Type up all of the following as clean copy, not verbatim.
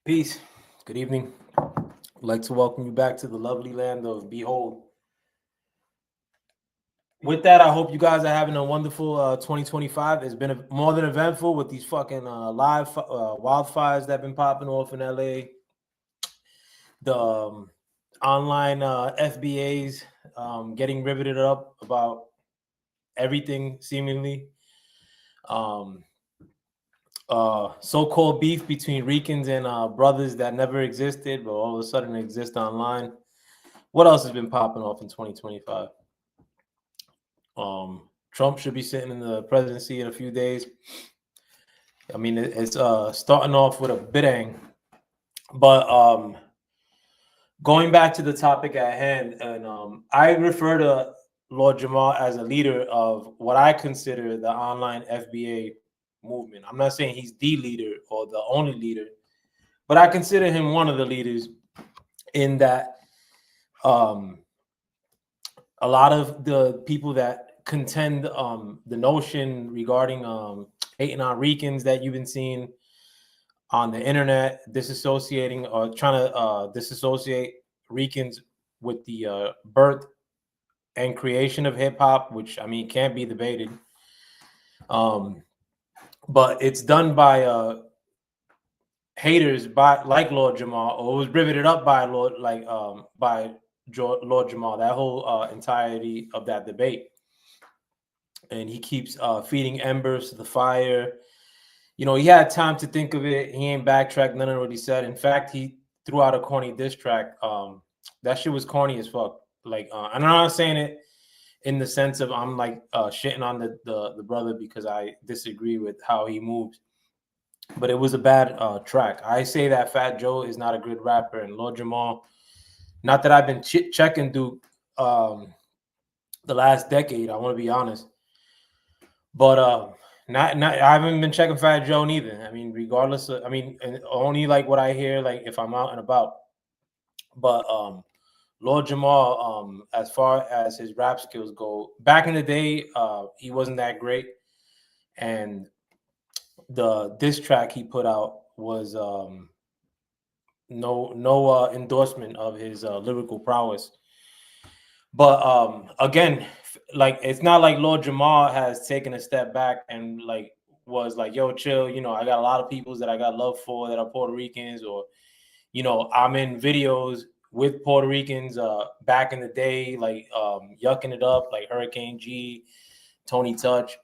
Peace. Good evening. I'd like to welcome you back to the lovely land of Behold. With that, I hope you guys are having a wonderful 2025. It's been more than eventful with these fucking live wildfires that have been popping off in LA. The online FBAs getting riveted up about everything seemingly. Um, So-called beef between Ricans and brothers that never existed, but all of a sudden exist online. What else has been popping off in 2025? Trump should be sitting in the presidency in a few days. I mean, it's starting off with a bang, but going back to the topic at hand, and I refer to Lord Jamar as a leader of what I consider the online FBA movement. I'm not saying he's the leader or the only leader, but I consider him one of the leaders in that a lot of the people that contend the notion regarding hating on Ricans that you've been seeing on the internet, disassociating or trying to disassociate Ricans with the birth and creation of hip hop, which I mean can't be debated. But it's done by haters by like Lord Jamar, or it was riveted up by Lord Lord Jamar. That whole entirety of that debate, and he keeps feeding embers to the fire. You know, he had time to think of it. He ain't backtracked none of what he said. In fact, he threw out a corny diss track. That shit was corny as fuck. Like, and I'm not saying it in the sense of I'm like shitting on the brother because I disagree with how he moves, but it was a bad track. I say that Fat Joe is not a good rapper, and Lord Jamal, not that I've been checking Duke the last decade. I want to be honest, but not I haven't been checking Fat Joe neither. I mean, regardless of, I mean, and only like what I hear, like if I'm out and about. But Lord Jamal, as far as his rap skills go, back in the day, he wasn't that great, and the diss track he put out was no endorsement of his lyrical prowess. But again, like it's not like Lord Jamal has taken a step back and like was like, yo, chill, you know, I got a lot of peoples that I got love for that are Puerto Ricans, or you know, I'm in videos with Puerto Ricans back in the day, like yucking it up, like Hurricane G, Tony Touch.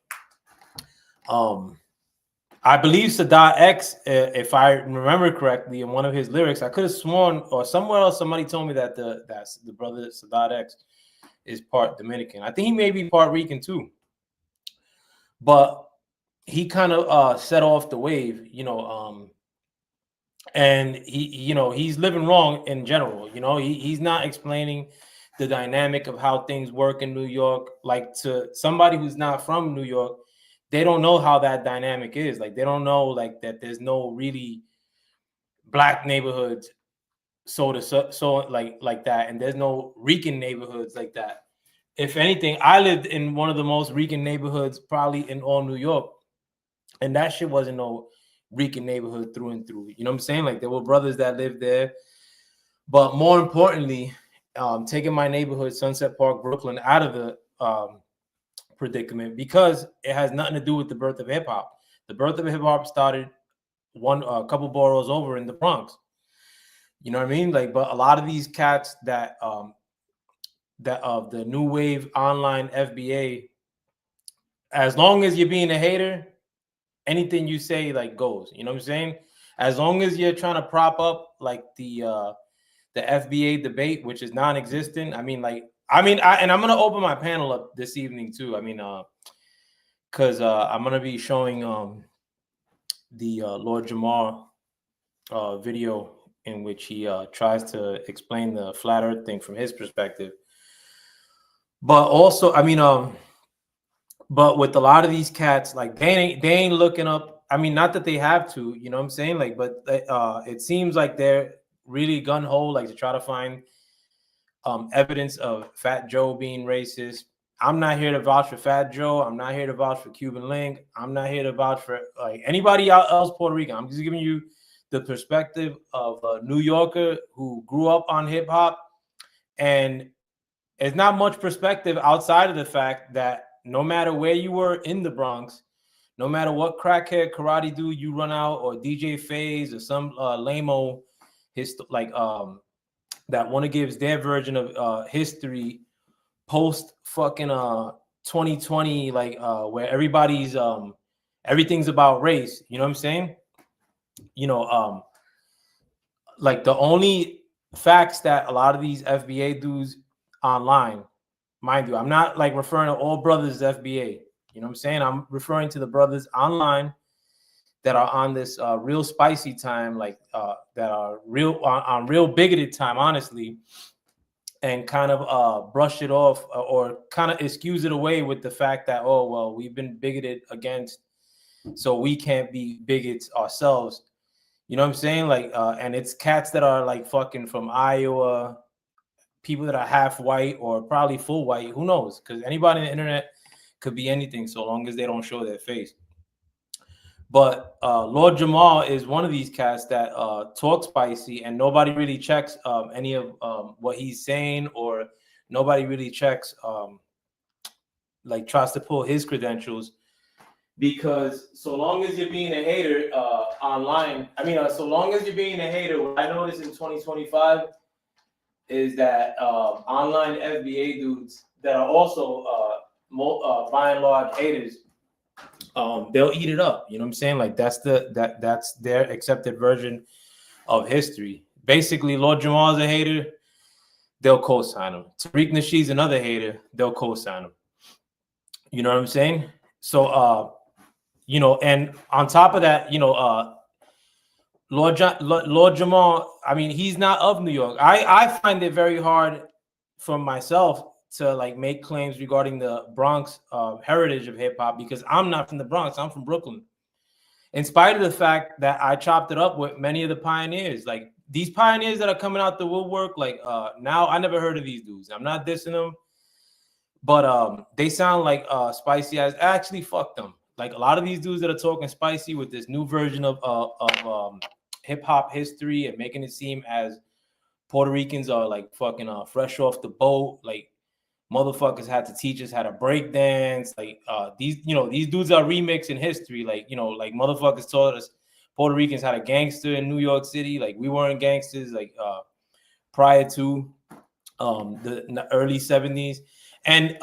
I believe Sadat X, if I remember correctly, in one of his lyrics, I could have sworn, or somewhere else, somebody told me that that's the brother Sadat X is part Dominican. I think he may be part Rican too, but he kind of set off the wave, you know, and you know, he's living wrong in general. You know, he's not explaining the dynamic of how things work in New York, like to somebody who's not from New York. They don't know how that dynamic is. Like they don't know like that there's no really black neighborhoods so like that, and there's no Rican neighborhoods like that. If anything, I lived in one of the most Rican neighborhoods probably in all New York, and that shit wasn't no Rican neighborhood through and through. You know what I'm saying? Like there were brothers that lived there, but more importantly, taking my neighborhood, Sunset Park, Brooklyn, out of the predicament because it has nothing to do with the birth of hip hop. The birth of hip hop started a couple boroughs over in the Bronx. You know what I mean? Like, but a lot of these cats that that of the new wave online FBA, as long as you're being a hater, anything you say like goes. You know what I'm saying? As long as you're trying to prop up like the FBA debate, which is non-existent. And I'm gonna open my panel up this evening too. I mean, because I'm gonna be showing the Lord Jamar video in which he tries to explain the flat Earth thing from his perspective. But also, I mean, but with a lot of these cats, like they ain't looking up. I mean, not that they have to, you know what I'm saying? Like, but it seems like they're really gun ho, like to try to find evidence of Fat Joe being racist. I'm not here to vouch for Fat Joe. I'm not here to vouch for Cuban Link. I'm not here to vouch for like anybody else Puerto Rican. I'm just giving you the perspective of a New Yorker who grew up on hip hop, and it's not much perspective outside of the fact that no matter where you were in the Bronx, no matter what crackhead karate dude you run out, or DJ Faze, or some lame-o that want to give their version of history post fucking 2020, where everything's about race. You know what I'm saying? Like the only facts that a lot of these FBA dudes online, mind you, I'm not like referring to all brothers FBA. You know what I'm saying? I'm referring to the brothers online that are on this real spicy time, that are real on real bigoted time, honestly, and kind of brush it off, or kind of excuse it away with the fact that, oh, well, we've been bigoted against, so we can't be bigots ourselves. You know what I'm saying? And it's cats that are like fucking from Iowa, people that are half white or probably full white. Who knows? Because anybody on the internet could be anything so long as they don't show their face. But Lord Jamar is one of these cats that talk spicy, and nobody really checks any of what he's saying, or nobody really checks, tries to pull his credentials. Because so long as you're being a hater online, so long as you're being a hater, what I noticed in 2025 is that online FBA dudes that are also by and large haters, they'll eat it up. You know what I'm saying? Like that's their accepted version of history. Basically, Lord Jamal's a hater, they'll co-sign him. Tariq Nasheed's another hater, they'll co-sign him. You know what I'm saying? So and on top of that, Lord Jamal, he's not of New York. I find it very hard for myself to like make claims regarding the Bronx heritage of hip hop, because I'm not from the Bronx. I'm from Brooklyn. In spite of the fact that I chopped it up with many of the pioneers, like these pioneers that are coming out the woodwork, now I never heard of these dudes. I'm not dissing them, but they sound like spicy as actually fuck them. Like a lot of these dudes that are talking spicy with this new version of hip hop history and making it seem as Puerto Ricans are like fucking fresh off the boat, like motherfuckers had to teach us how to break dance. These dudes are remixing history. Like motherfuckers taught us Puerto Ricans how to gangster in New York City. Like we weren't gangsters prior to the early 70s. And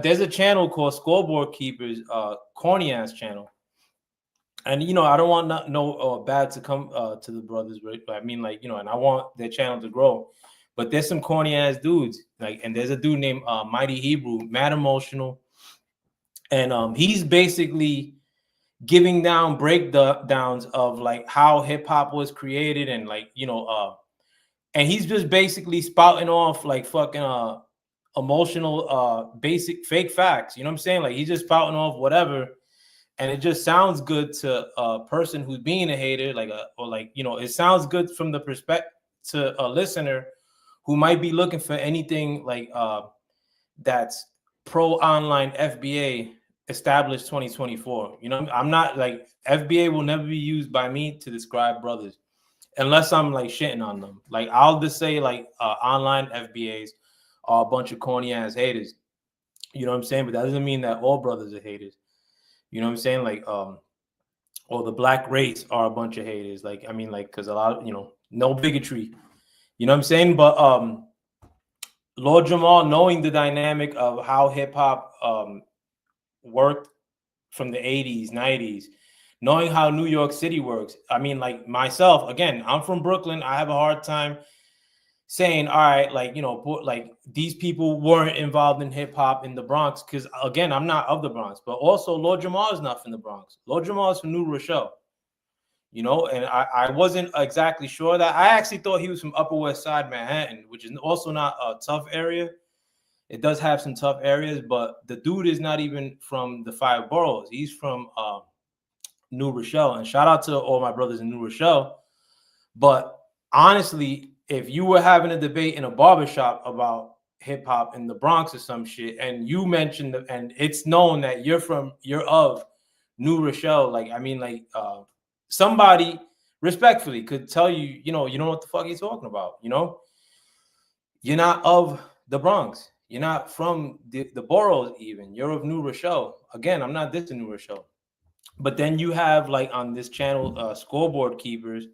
there's a channel called Scoreboard Keepers, corny ass channel. And I don't want no bad to come to the brothers, right? But and I want their channel to grow. But there's some corny ass dudes, and there's a dude named Mighty Hebrew, mad emotional, and he's basically giving down breakdowns of like how hip hop was created, and and he's just basically spouting off like fucking emotional basic fake facts. You know what I'm saying? Like he's just spouting off whatever, and it just sounds good to a person who's being a hater, it sounds good from the perspective to a listener who might be looking for anything that's pro online FBA established 2024. I'm not like FBA will never be used by me to describe brothers unless I'm like shitting on them. Like I'll just say online FBAs are a bunch of corny ass haters. You know what I'm saying? But that doesn't mean that all brothers are haters. You know what I'm saying? Or the black race are a bunch of haters. Because a lot of, no bigotry. You know what I'm saying? But Lord Jamal, knowing the dynamic of how hip hop worked from the 80s, 90s, knowing how New York City works. Myself, again, I'm from Brooklyn. I have a hard time saying, all right, these people weren't involved in hip hop in the Bronx, because again, I'm not of the Bronx. But also, Lord Jamal is not from the Bronx. Lord Jamal is from New Rochelle. And I wasn't exactly sure that. I actually thought he was from Upper West Side Manhattan, which is also not a tough area. It does have some tough areas, but the dude is not even from the 5 boroughs. He's from New Rochelle. And shout out to all my brothers in New Rochelle. But honestly, if you were having a debate in a barbershop about hip hop in the Bronx or some shit, and you mentioned and it's known that you're of New Rochelle, somebody respectfully could tell you, you know what the fuck he's talking about. You know, you're not of the Bronx. You're not from the boroughs even. You're of New Rochelle. Again, I'm not dissing New Rochelle. But then you have like on this channel, scoreboard keepers,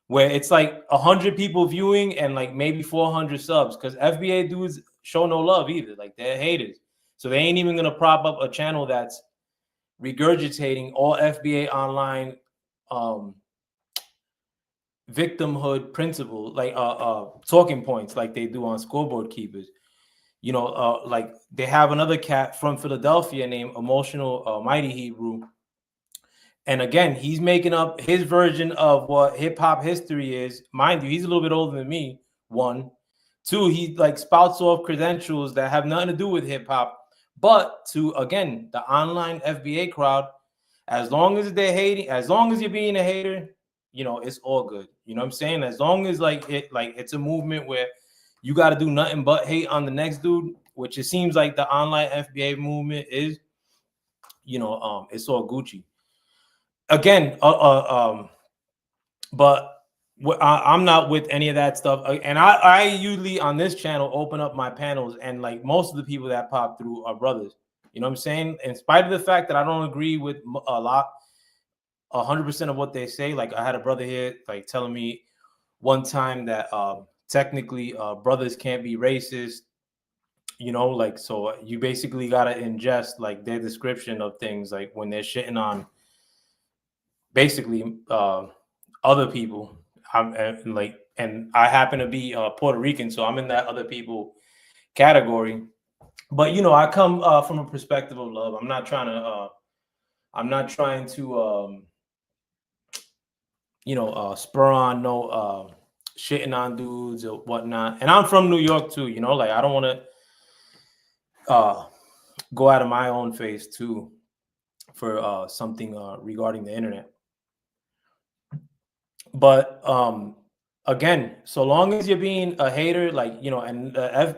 where it's like 100 people viewing and like maybe 400 subs, because FBA dudes show no love either. Like they're haters. So they ain't even gonna prop up a channel that's regurgitating all FBA online victimhood principle, like talking points like they do on scoreboard keepers. You know, like they have another cat from Philadelphia named Emotional Mighty Hebrew. And again, he's making up his version of what hip hop history is. Mind you, he's a little bit older than me. One, two, he like spouts off credentials that have nothing to do with hip hop, but to again the online FBA crowd, as long as they're hating, as long as you're being a hater, you know it's all good. You know what I'm saying? As long as like it's a movement where you got to do nothing but hate on the next dude, which it seems like the online FBA movement is. You know, it's all Gucci. Again, but I'm not with any of that stuff. And I usually on this channel open up my panels, and like most of the people that pop through are brothers. You know what I'm saying? In spite of the fact that I don't agree with a lot, 100% of what they say. Like I had a brother here like telling me one time that technically brothers can't be racist. You know, like so you basically gotta ingest like their description of things, like when they're shitting on basically other people. And I happen to be Puerto Rican, so I'm in that other people category. But you know, I come from a perspective of love. I'm not trying to spur on no shitting on dudes or whatnot. And I'm from New York too. You know, like I don't want to go out of my own face too for something regarding the internet. But again, so long as you're being a hater, like you know, and and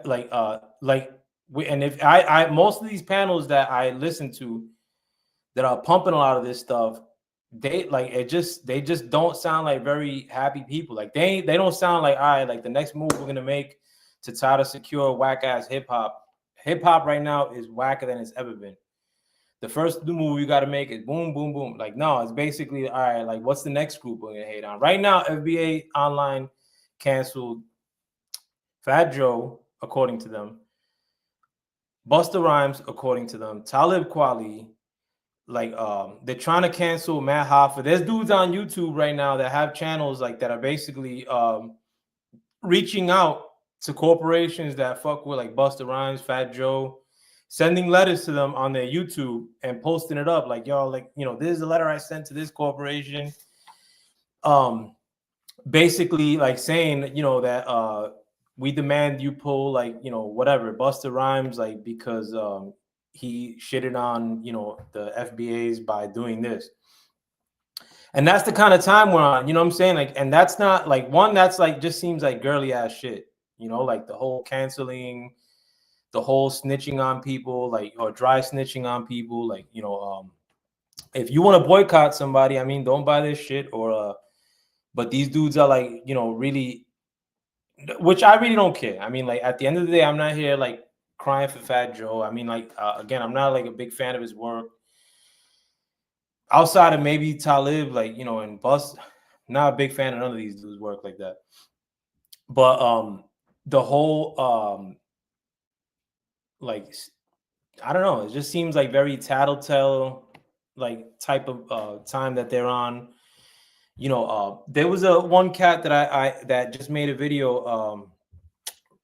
if I most of these panels that I listen to that are pumping a lot of this stuff, they just don't sound like very happy people. Like they don't sound like, all right, like the next move we're gonna make to try to secure whack ass hip hop. Hip hop right now is whacker than it's ever been. The first move you got to make is boom, boom, boom. Like, no, it's basically, all right, like, what's the next group we're going to hate on? Right now, FBA Online canceled Fat Joe, according to them, Busta Rhymes, according to them, Talib Kweli. Like, they're trying to cancel Matt Hoffa. There's dudes on YouTube right now that have channels like that are basically reaching out to corporations that fuck with like Busta Rhymes, Fat Joe, sending letters to them on their YouTube and posting it up like, y'all, like, you know, this is a letter I sent to this corporation. Basically like saying, you know, that we demand you pull like, you know, whatever, Busta Rhymes, like because he shitted on, you know, the FBAs by doing this. And that's the kind of time we're on, you know what I'm saying? Like, and that's not like one that's like just seems like girly ass shit, you know, like the whole canceling, the whole snitching on people, like, or dry snitching on people, like, you know, if you want to boycott somebody, I mean, don't buy this shit, or but these dudes are like, you know, really, which I really don't care. I mean, like at the end of the day, I'm not here like crying for Fat Joe. I mean, like again, I'm not like a big fan of his work. Outside of maybe Talib, like, you know, and Bust, not a big fan of none of these dudes' work like that. But the whole like, I don't know, it just seems like very tattletale like type of time that they're on. You know, there was a one cat that I that just made a video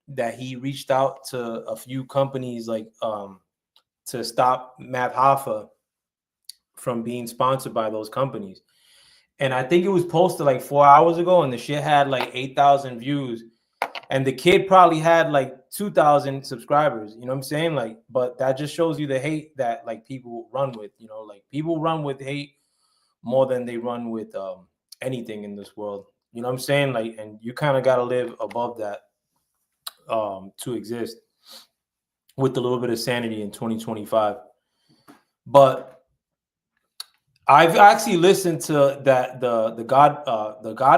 that he reached out to a few companies like to stop Matt Hoffa from being sponsored by those companies. And I think it was posted like 4 hours ago, and the shit had like 8,000 views. And the kid probably had like 2,000 subscribers. You know what I'm saying? Like, but that just shows you the hate that like people run with. You know, like people run with hate more than they run with anything in this world. You know what I'm saying? Like, and you kind of got to live above that to exist with a little bit of sanity in 2025. But I've actually listened to that the God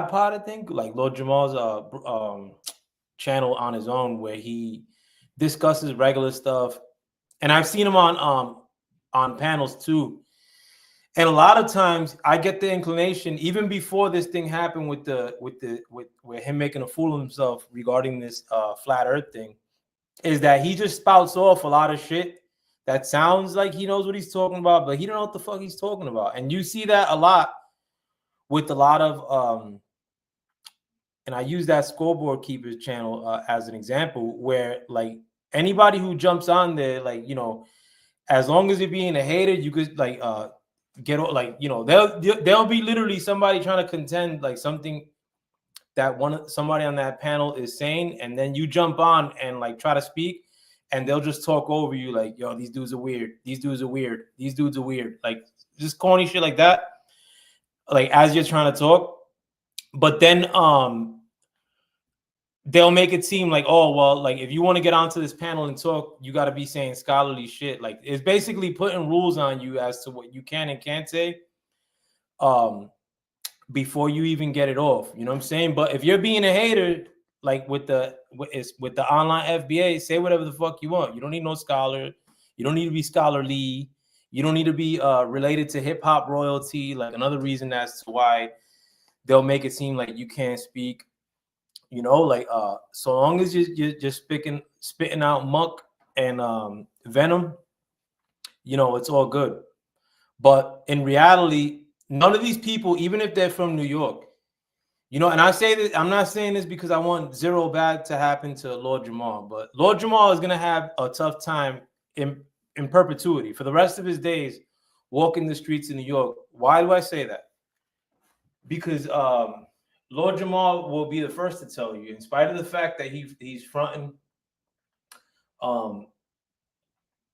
Pod, I think, like Lord Jamal's channel on his own, where he discusses regular stuff, and I've seen him on panels too. And a lot of times I get the inclination, even before this thing happened with him making a fool of himself regarding this flat earth thing, is that he just spouts off a lot of shit that sounds like he knows what he's talking about, but he don't know what the fuck he's talking about. And you see that a lot with a lot of and I use that Scoreboard Keepers channel as an example, where like anybody who jumps on there, like, you know, as long as you're being a hater, you could like get like, you know, they'll be literally somebody trying to contend like something that somebody on that panel is saying, and then you jump on and like try to speak, and they'll just talk over you like, yo, these dudes are weird, these dudes are weird, these dudes are weird, like just corny shit like that, like as you're trying to talk. But then they'll make it seem like, oh well, like if you want to get onto this panel and talk, you got to be saying scholarly shit. Like it's basically putting rules on you as to what you can and can't say before you even get it off. You know what I'm saying? But if you're being a hater, like with the online FBA, say whatever the fuck you want. You don't need no scholar. You don't need to be scholarly. You don't need to be related to hip hop royalty. Like another reason as to why they'll make it seem like you can't speak. You know, like so long as you're just spitting out muck and venom, you know, it's all good. But in reality, none of these people, even if they're from New York, you know, and I say this, I'm not saying this because I want zero bad to happen to Lord Jamar, but Lord Jamar is gonna have a tough time in perpetuity for the rest of his days walking the streets of New York. Why do I say that? Because Lord Jamal will be the first to tell you, in spite of the fact that he's fronting.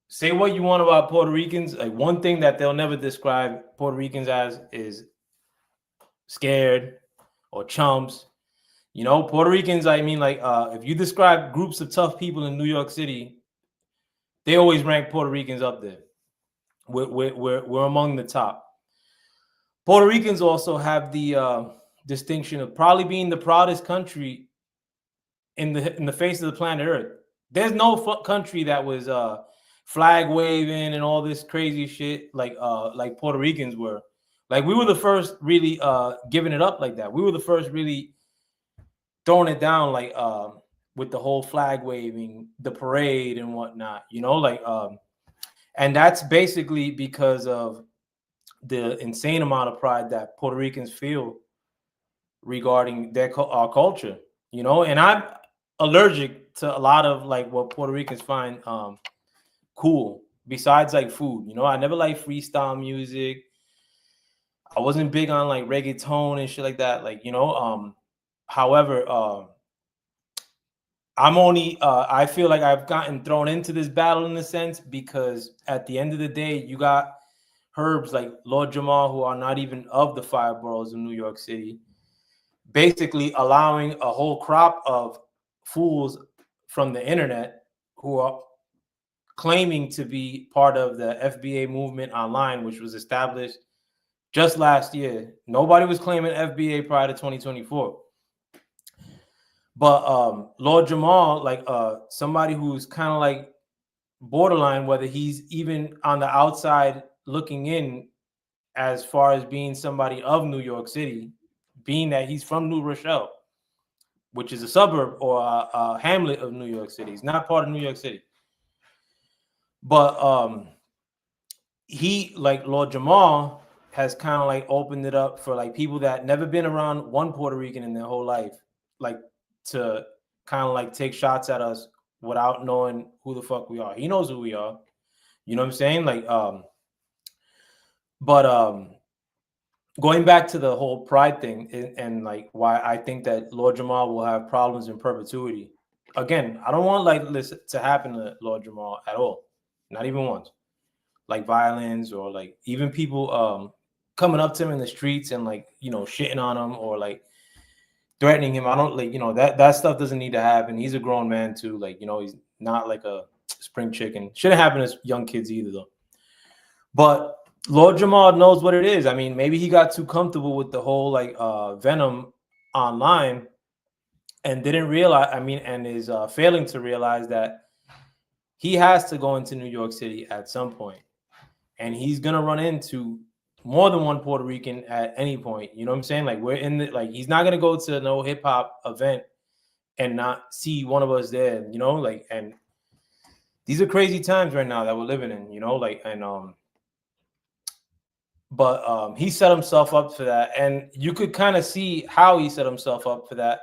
Say what you want about Puerto Ricans. Like one thing that they'll never describe Puerto Ricans as is scared or chumps. You know, Puerto Ricans. I mean, like if you describe groups of tough people in New York City, they always rank Puerto Ricans up there. We're among the top. Puerto Ricans also have the distinction of probably being the proudest country in the face of the planet Earth. There's no country that was flag waving and all this crazy shit like Puerto Ricans were. Like we were the first really giving it up like that. We were the first really throwing it down like with the whole flag waving, the parade and whatnot. You know, like and that's basically because of the insane amount of pride that Puerto Ricans feel regarding our culture. You know, and I'm allergic to a lot of like what Puerto Ricans find cool besides like food. You know, I never liked freestyle music. I wasn't big on like reggaeton and shit like that. Like, you know, however, I'm only I feel like I've gotten thrown into this battle in a sense because at the end of the day, you got herbs like Lord Jamal who are not even of the 5 boroughs of New York City, basically allowing a whole crop of fools from the internet who are claiming to be part of the FBA movement online, which was established just last year. Nobody was claiming FBA prior to 2024. But Lord Jamal, like somebody who's kind of like borderline, whether he's even on the outside looking in as far as being somebody of New York City, being that he's from New Rochelle, which is a suburb or a hamlet of New York City. He's not part of New York City. But he, like Lord Jamal, has kind of like opened it up for like people that never been around one Puerto Rican in their whole life, like to kind of like take shots at us without knowing who the fuck we are. He knows who we are. You know what I'm saying? Like, but going back to the whole pride thing and like why I think that Lord Jamal will have problems in perpetuity. Again, I don't want like this to happen to Lord Jamal at all. Not even once. Like violence or like even people coming up to him in the streets and like, you know, shitting on him or like threatening him. I don't like, you know, that stuff doesn't need to happen. He's a grown man too. Like, you know, he's not like a spring chicken. Shouldn't happen to young kids either though. But Lord Jamar knows what it is. I mean, maybe he got too comfortable with the whole like Venom online and didn't realize. I mean, and is failing to realize that he has to go into New York City at some point, and he's gonna run into more than one Puerto Rican at any point. You know what I'm saying? Like we're in the like he's not gonna go to no hip hop event and not see one of us there. You know, like and these are crazy times right now that we're living in. You know, like and but he set himself up for that, and you could kind of see how he set himself up for that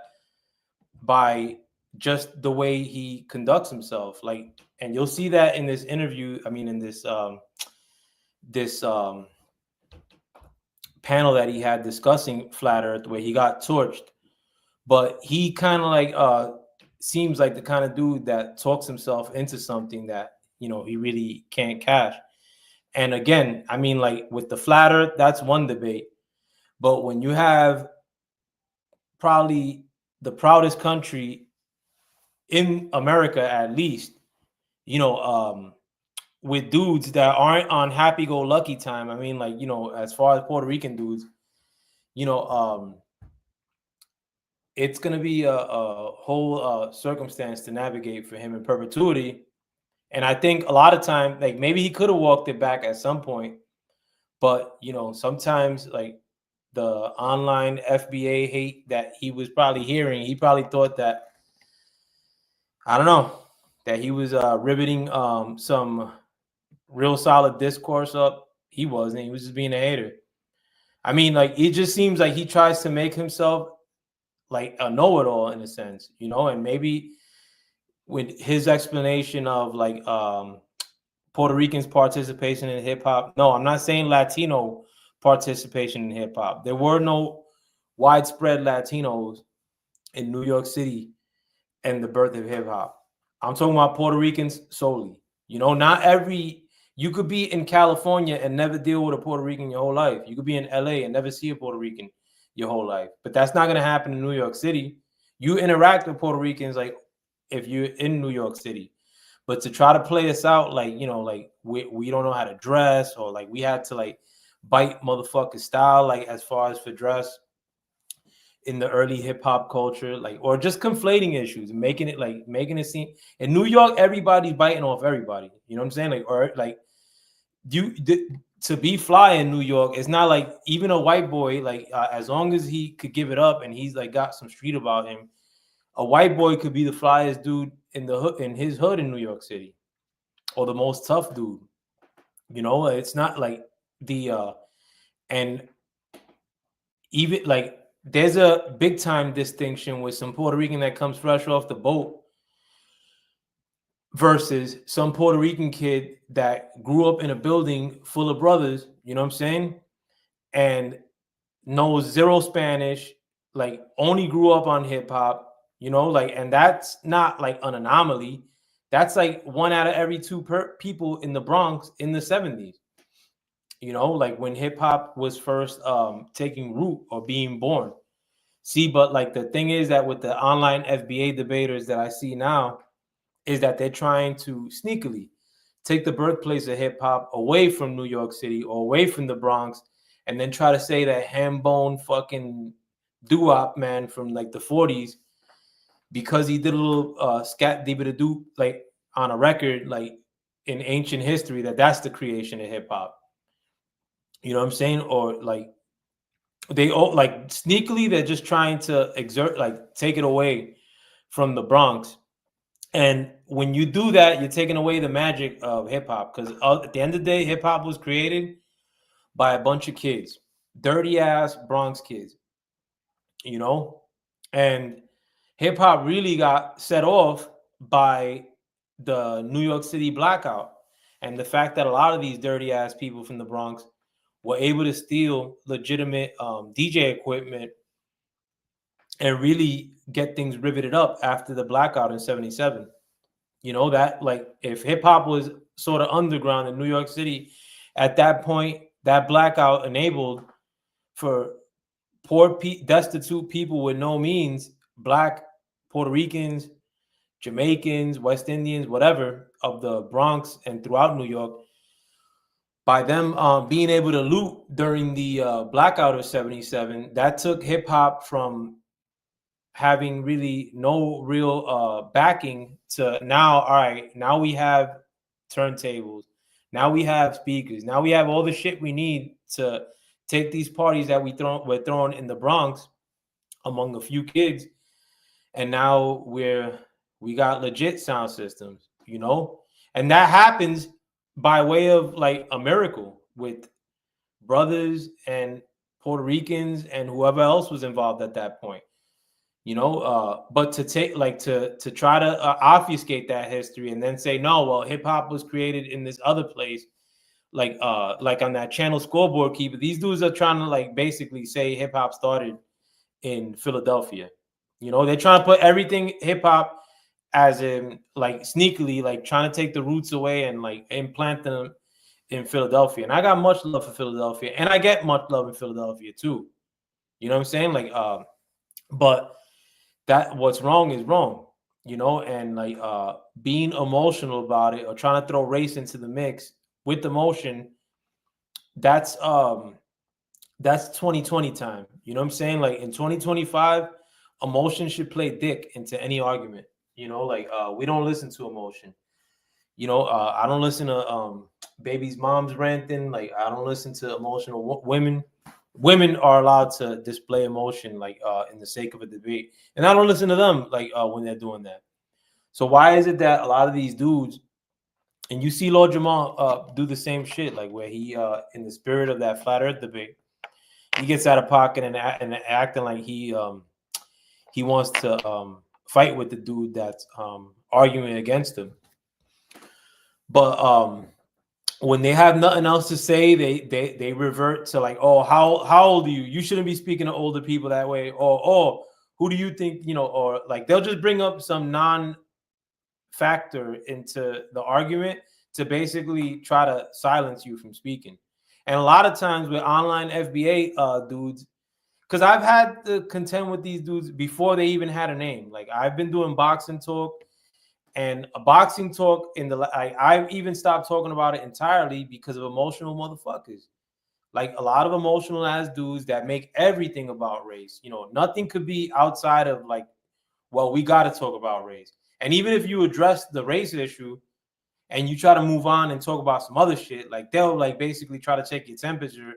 by just the way he conducts himself. Like, and you'll see that in this interview. I mean, in this panel that he had discussing Flat Earth, where he got torched, but he kind of like seems like the kind of dude that talks himself into something that he really can't cash. And again, I mean, like with the Flat Earth, that's one debate. But when you have probably the proudest country in America, at least, with dudes that aren't on happy-go-lucky time. I mean, like, as far as Puerto Rican dudes, you know, it's going to be a whole circumstance to navigate for him in perpetuity. And I think a lot of time, like maybe he could have walked it back at some point, but sometimes like the online FBA hate that he was probably hearing, he probably thought that, I don't know, that he was riveting some real solid discourse up. He wasn't. He was just being a hater. I mean, like it just seems like he tries to make himself like a know-it-all in a sense, and maybe with his explanation of like Puerto Ricans' participation in hip hop. No, I'm not saying Latino participation in hip hop. There were no widespread Latinos in New York City and the birth of hip hop. I'm talking about Puerto Ricans solely. Not every you could be in California and never deal with a Puerto Rican your whole life. You could be in LA and never see a Puerto Rican your whole life. But that's not going to happen in New York City. You interact with Puerto Ricans like if you're in New York City. But to try to play us out like, like we don't know how to dress, or like we had to like bite motherfucker style, like as far as for dress in the early hip hop culture, like, or just conflating issues, making it seem in New York, everybody's biting off everybody. You know what I'm saying? Like, or like to be fly in New York, it's not like even a white boy, like as long as he could give it up and he's like got some street about him, a white boy could be the flyest dude in the hood, in his hood in New York City, or the most tough dude. It's not like the and even like there's a big time distinction with some Puerto Rican that comes fresh off the boat versus some Puerto Rican kid that grew up in a building full of brothers, you know what I'm saying? And knows zero Spanish, like only grew up on hip hop, like, and that's not like an anomaly. That's like one out of every two people in the Bronx in the 70s. Like when hip hop was first taking root or being born. See, but like the thing is that with the online FBA debaters that I see now is that they're trying to sneakily take the birthplace of hip hop away from New York City or away from the Bronx, and then try to say that ham-bone fucking doo-wop man from like the 40s, because he did a little scat diba doo like on a record like in ancient history, that's the creation of hip hop. You know what I'm saying? Or like they all like sneakily they're just trying to exert like take it away from the Bronx. And when you do that, you're taking away the magic of hip hop, because at the end of the day, hip hop was created by a bunch of kids, dirty ass Bronx kids, and hip hop really got set off by the New York City blackout, and the fact that a lot of these dirty ass people from the Bronx were able to steal legitimate DJ equipment and really get things riveted up after the blackout in 77. That like if hip hop was sort of underground in New York City at that point, that blackout enabled for destitute people with no means, black, Puerto Ricans, Jamaicans, West Indians, whatever, of the Bronx and throughout New York, by them being able to loot during the blackout of 77, that took hip hop from having really no real backing to now, all right, now we have turntables, now we have speakers, now we have all the shit we need to take these parties that we're throwing in the Bronx among a few kids, and now we got legit sound systems, and that happens by way of like a miracle with brothers and Puerto Ricans and whoever else was involved at that point. But to take to try to obfuscate that history and then say no, well, hip hop was created in this other place, like on that channel scoreboard keeper. These dudes are trying to like basically say hip hop started in Philadelphia. They're trying to put everything hip hop as in like sneakily, like trying to take the roots away and like implant them in Philadelphia. And I got much love for Philadelphia, and I get much love in Philadelphia too. You know what I'm saying? Like, but that what's wrong is wrong, and like being emotional about it or trying to throw race into the mix with emotion, that's 2020 time. You know what I'm saying? Like in 2025, emotion should play dick into any argument. Like we don't listen to emotion. I don't listen to baby's mom's ranting. Like I don't listen to emotional women. Women are allowed to display emotion, like in the sake of a debate, and I don't listen to them like when they're doing that. So why is it that a lot of these dudes, and you see Lord Jamar do the same shit, like where he, in the spirit of that flat Earth debate, he gets out of pocket and acting like he wants to fight with the dude that's arguing against him, but when they have nothing else to say, they revert to like, oh, how old are you? You shouldn't be speaking to older people that way. Or, oh, who do you think, or like they'll just bring up some non-factor into the argument to basically try to silence you from speaking. And a lot of times with online FBA dudes, because I've had to contend with these dudes before they even had a name. Like I've been doing boxing talk. And a boxing talk I even stopped talking about it entirely because of emotional motherfuckers. Like a lot of emotional ass dudes that make everything about race. Nothing could be outside of like, well, we got to talk about race. And even if you address the race issue and you try to move on and talk about some other shit, like they'll like basically try to check your temperature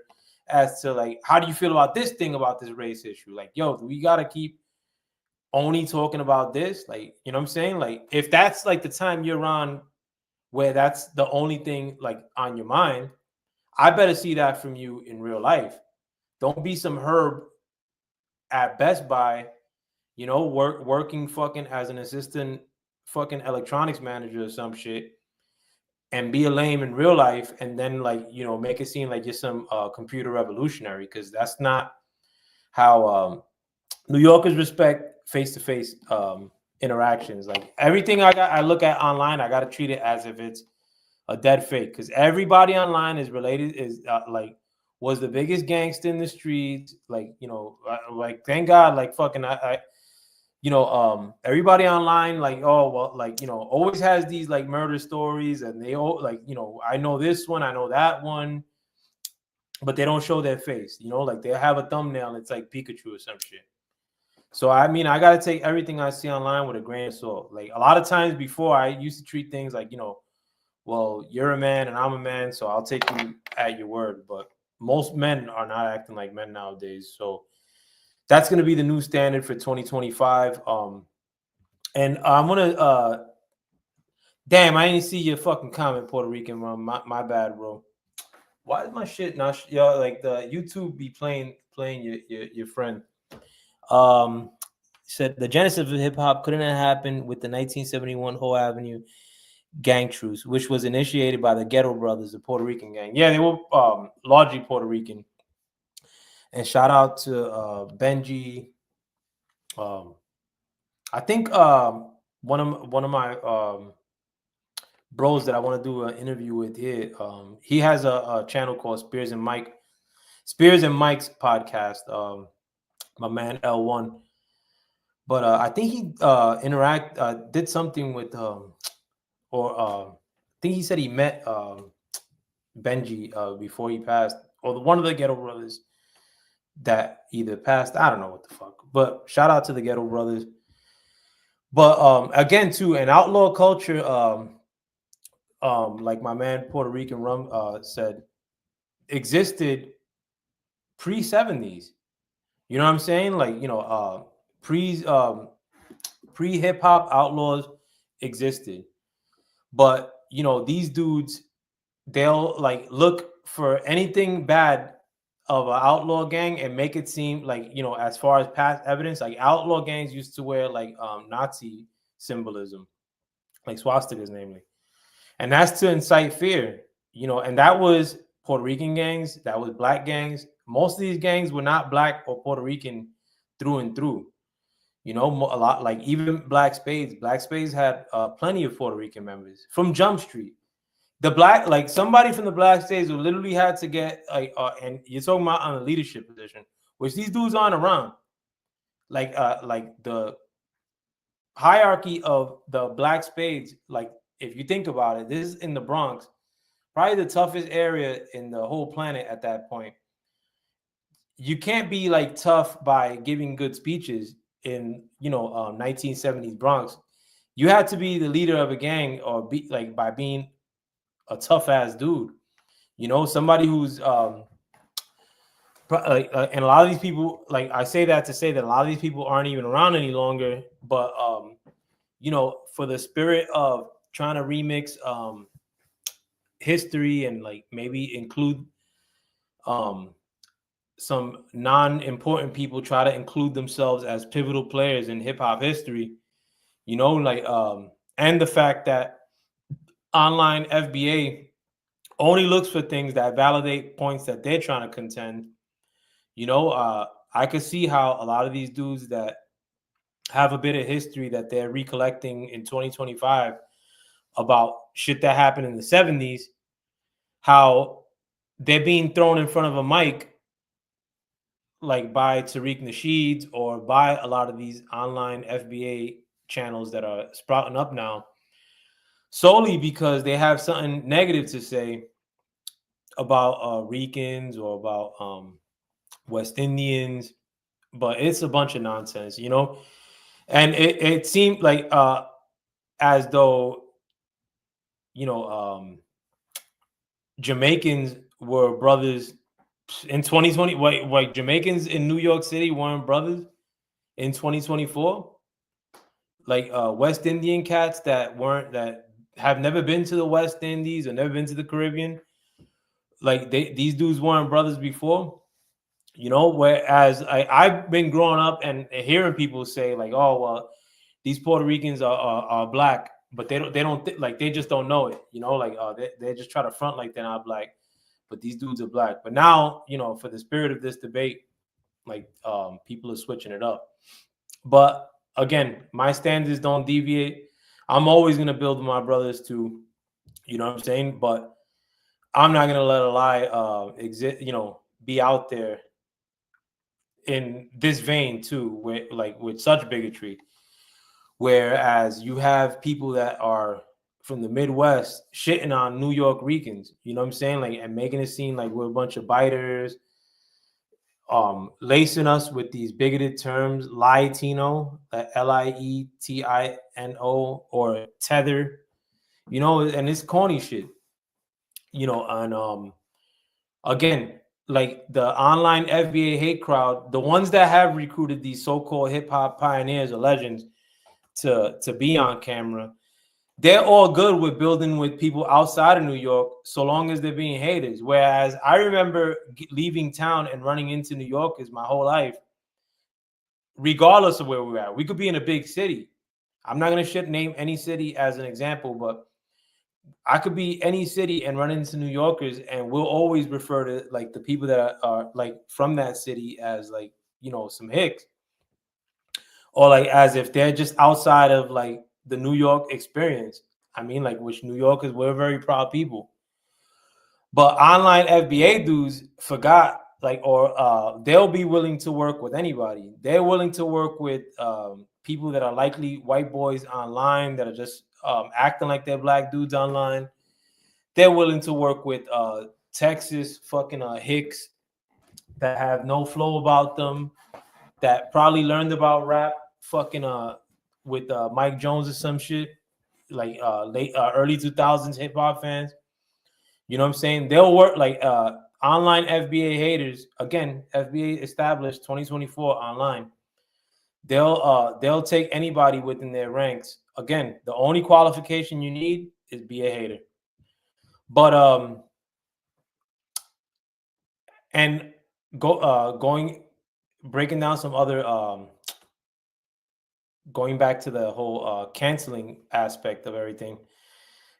as to like, how do you feel about this thing about this race issue? Like, yo, we got to keep only talking about this, like, you know what I'm saying? Like, if that's like the time you're on where that's the only thing like on your mind, I better see that from you in real life. Don't be some herb at Best Buy, working fucking as an assistant fucking electronics manager or some shit, and be a lame in real life, and then like, make it seem like you're some computer revolutionary, because that's not how New Yorkers respect face-to-face interactions. Like everything I look at online, I got to treat it as if it's a dead fake, because everybody online is related, is like was the biggest gangster in the streets. Like, like thank God, like fucking everybody online, like, oh well, like, always has these like murder stories, and they all like, I know this one, I know that one, but they don't show their face. Like they have a thumbnail and it's like Pikachu or some shit. So, I mean, I got to take everything I see online with a grain of salt. Like a lot of times before, I used to treat things like, well, you're a man and I'm a man, so I'll take you at your word. But most men are not acting like men nowadays. So that's going to be the new standard for 2025. And I'm going to, damn, I didn't see your fucking comment, Puerto Rican, bro. My bad, bro. Why is my shit not, like the YouTube be playing your friend? Said the genesis of hip hop couldn't have happened with the 1971 Whole Avenue gang truce, which was initiated by the Ghetto Brothers, the Puerto Rican gang. Yeah, they were largely Puerto Rican. And shout out to Benji. I think one of my bros that I want to do an interview with here. He has a channel called Spears and Mike's podcast. My man L1. But I think he did something with I think he said he met Benji before he passed, or one of the Ghetto Brothers that either passed. I don't know what the fuck. But shout out to the Ghetto Brothers. But again, too, an outlaw culture, like my man Puerto Rican Rum said, existed pre-70s. You know what I'm saying? Like, pre hip hop outlaws existed. But these dudes, they'll like look for anything bad of an outlaw gang and make it seem like, as far as past evidence, like outlaw gangs used to wear like Nazi symbolism, like swastikas, namely. And that's to incite fear, and that was Puerto Rican gangs, that was black gangs. Most of these gangs were not black or Puerto Rican through and through. A lot, like even Black Spades. Black Spades had plenty of Puerto Rican members from Jump Street. The black, like somebody from the Black Spades who literally had to get like, and you're talking about on a leadership position, which these dudes aren't around. Like the hierarchy of the Black Spades, like if you think about it, this is in the Bronx, probably the toughest area in the whole planet at that point. You can't be like tough by giving good speeches in 1970s Bronx. You had to be the leader of a gang, or be like by being a tough ass dude. Somebody who's and a lot of these people, like I say that to say that a lot of these people aren't even around any longer. But for the spirit of trying to remix history and like maybe include some non-important people, try to include themselves as pivotal players in hip-hop history, and the fact that online FBA only looks for things that validate points that they're trying to contend. I could see how a lot of these dudes that have a bit of history that they're recollecting in 2025 about shit that happened in the 70s, how they're being thrown in front of a mic like by Tariq Nasheed or by a lot of these online FBA channels that are sprouting up now, solely because they have something negative to say about Ricans or about West Indians. But it's a bunch of nonsense, and it seemed like as though Jamaicans were brothers in 2020. Like Jamaicans in New York City weren't brothers in 2024. Like West Indian cats that have never been to the West Indies or never been to the Caribbean, like these dudes weren't brothers before. Whereas I've been growing up and hearing people say like, oh well, these Puerto Ricans are black, but they don't like, they just don't know it. Like they just try to front like they're not black, but these dudes are black. But now, for the spirit of this debate, like people are switching it up. But again, my standards don't deviate. I'm always gonna build my brothers too. You know what I'm saying? But I'm not gonna let a lie exist. Be out there in this vein too, with such bigotry. Whereas you have people that are from the Midwest shitting on New York Ricans, you know what I'm saying? Like, and making it seem like we're a bunch of biters, lacing us with these bigoted terms, Latino, Lietino, or tether, and it's corny shit, and again, like the online FBA hate crowd, the ones that have recruited these so-called hip-hop pioneers or legends to be on camera, they're all good with building with people outside of New York so long as they're being haters. Whereas I remember leaving town and running into New Yorkers my whole life, regardless of where we're at. We could be in a big city. I'm not going to name any city as an example, but I could be any city and run into New Yorkers, and we'll always refer to like the people that are like from that city as like, some hicks, or like as if they're just outside of like the New York experience. I mean, like, which New Yorkers, we're very proud people. But online FBA dudes forgot, like, or they'll be willing to work with anybody. They're willing to work with people that are likely white boys online that are just acting like they're black dudes online. they're willing to work with Texas fucking Hicks that have no flow about them, that probably learned about rap fucking with Mike Jones or some shit, like late early 2000s hip hop fans. You know what I'm saying? They'll work like online FBA haters. Again, FBA established 2024 online. They'll take anybody within their ranks. Again, the only qualification you need is be a hater. But and going breaking down some other going back to the whole canceling aspect of everything.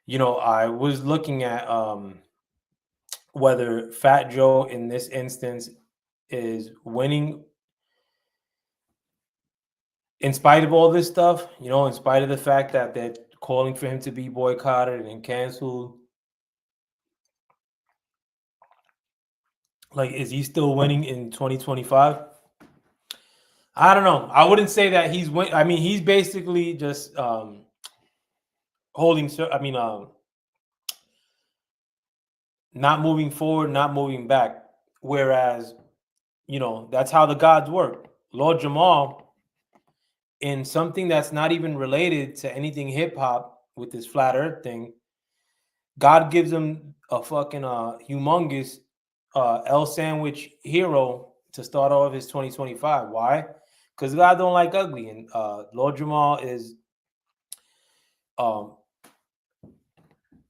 You know, I was looking at whether Fat Joe in this instance is winning in spite of all this stuff, you know, in spite of the fact that they're calling for him to be boycotted and canceled. Like, is he still winning in 2025? I don't know. I wouldn't say that he's win. I mean, he's basically just holding. I mean, not moving forward, not moving back. Whereas, you know, that's how the gods work. Lord Jamar, in something that's not even related to anything hip hop with this flat earth thing, God gives him a fucking humongous L sandwich hero to start off his 2025. Why? Because God don't like ugly, and Lord Jamal is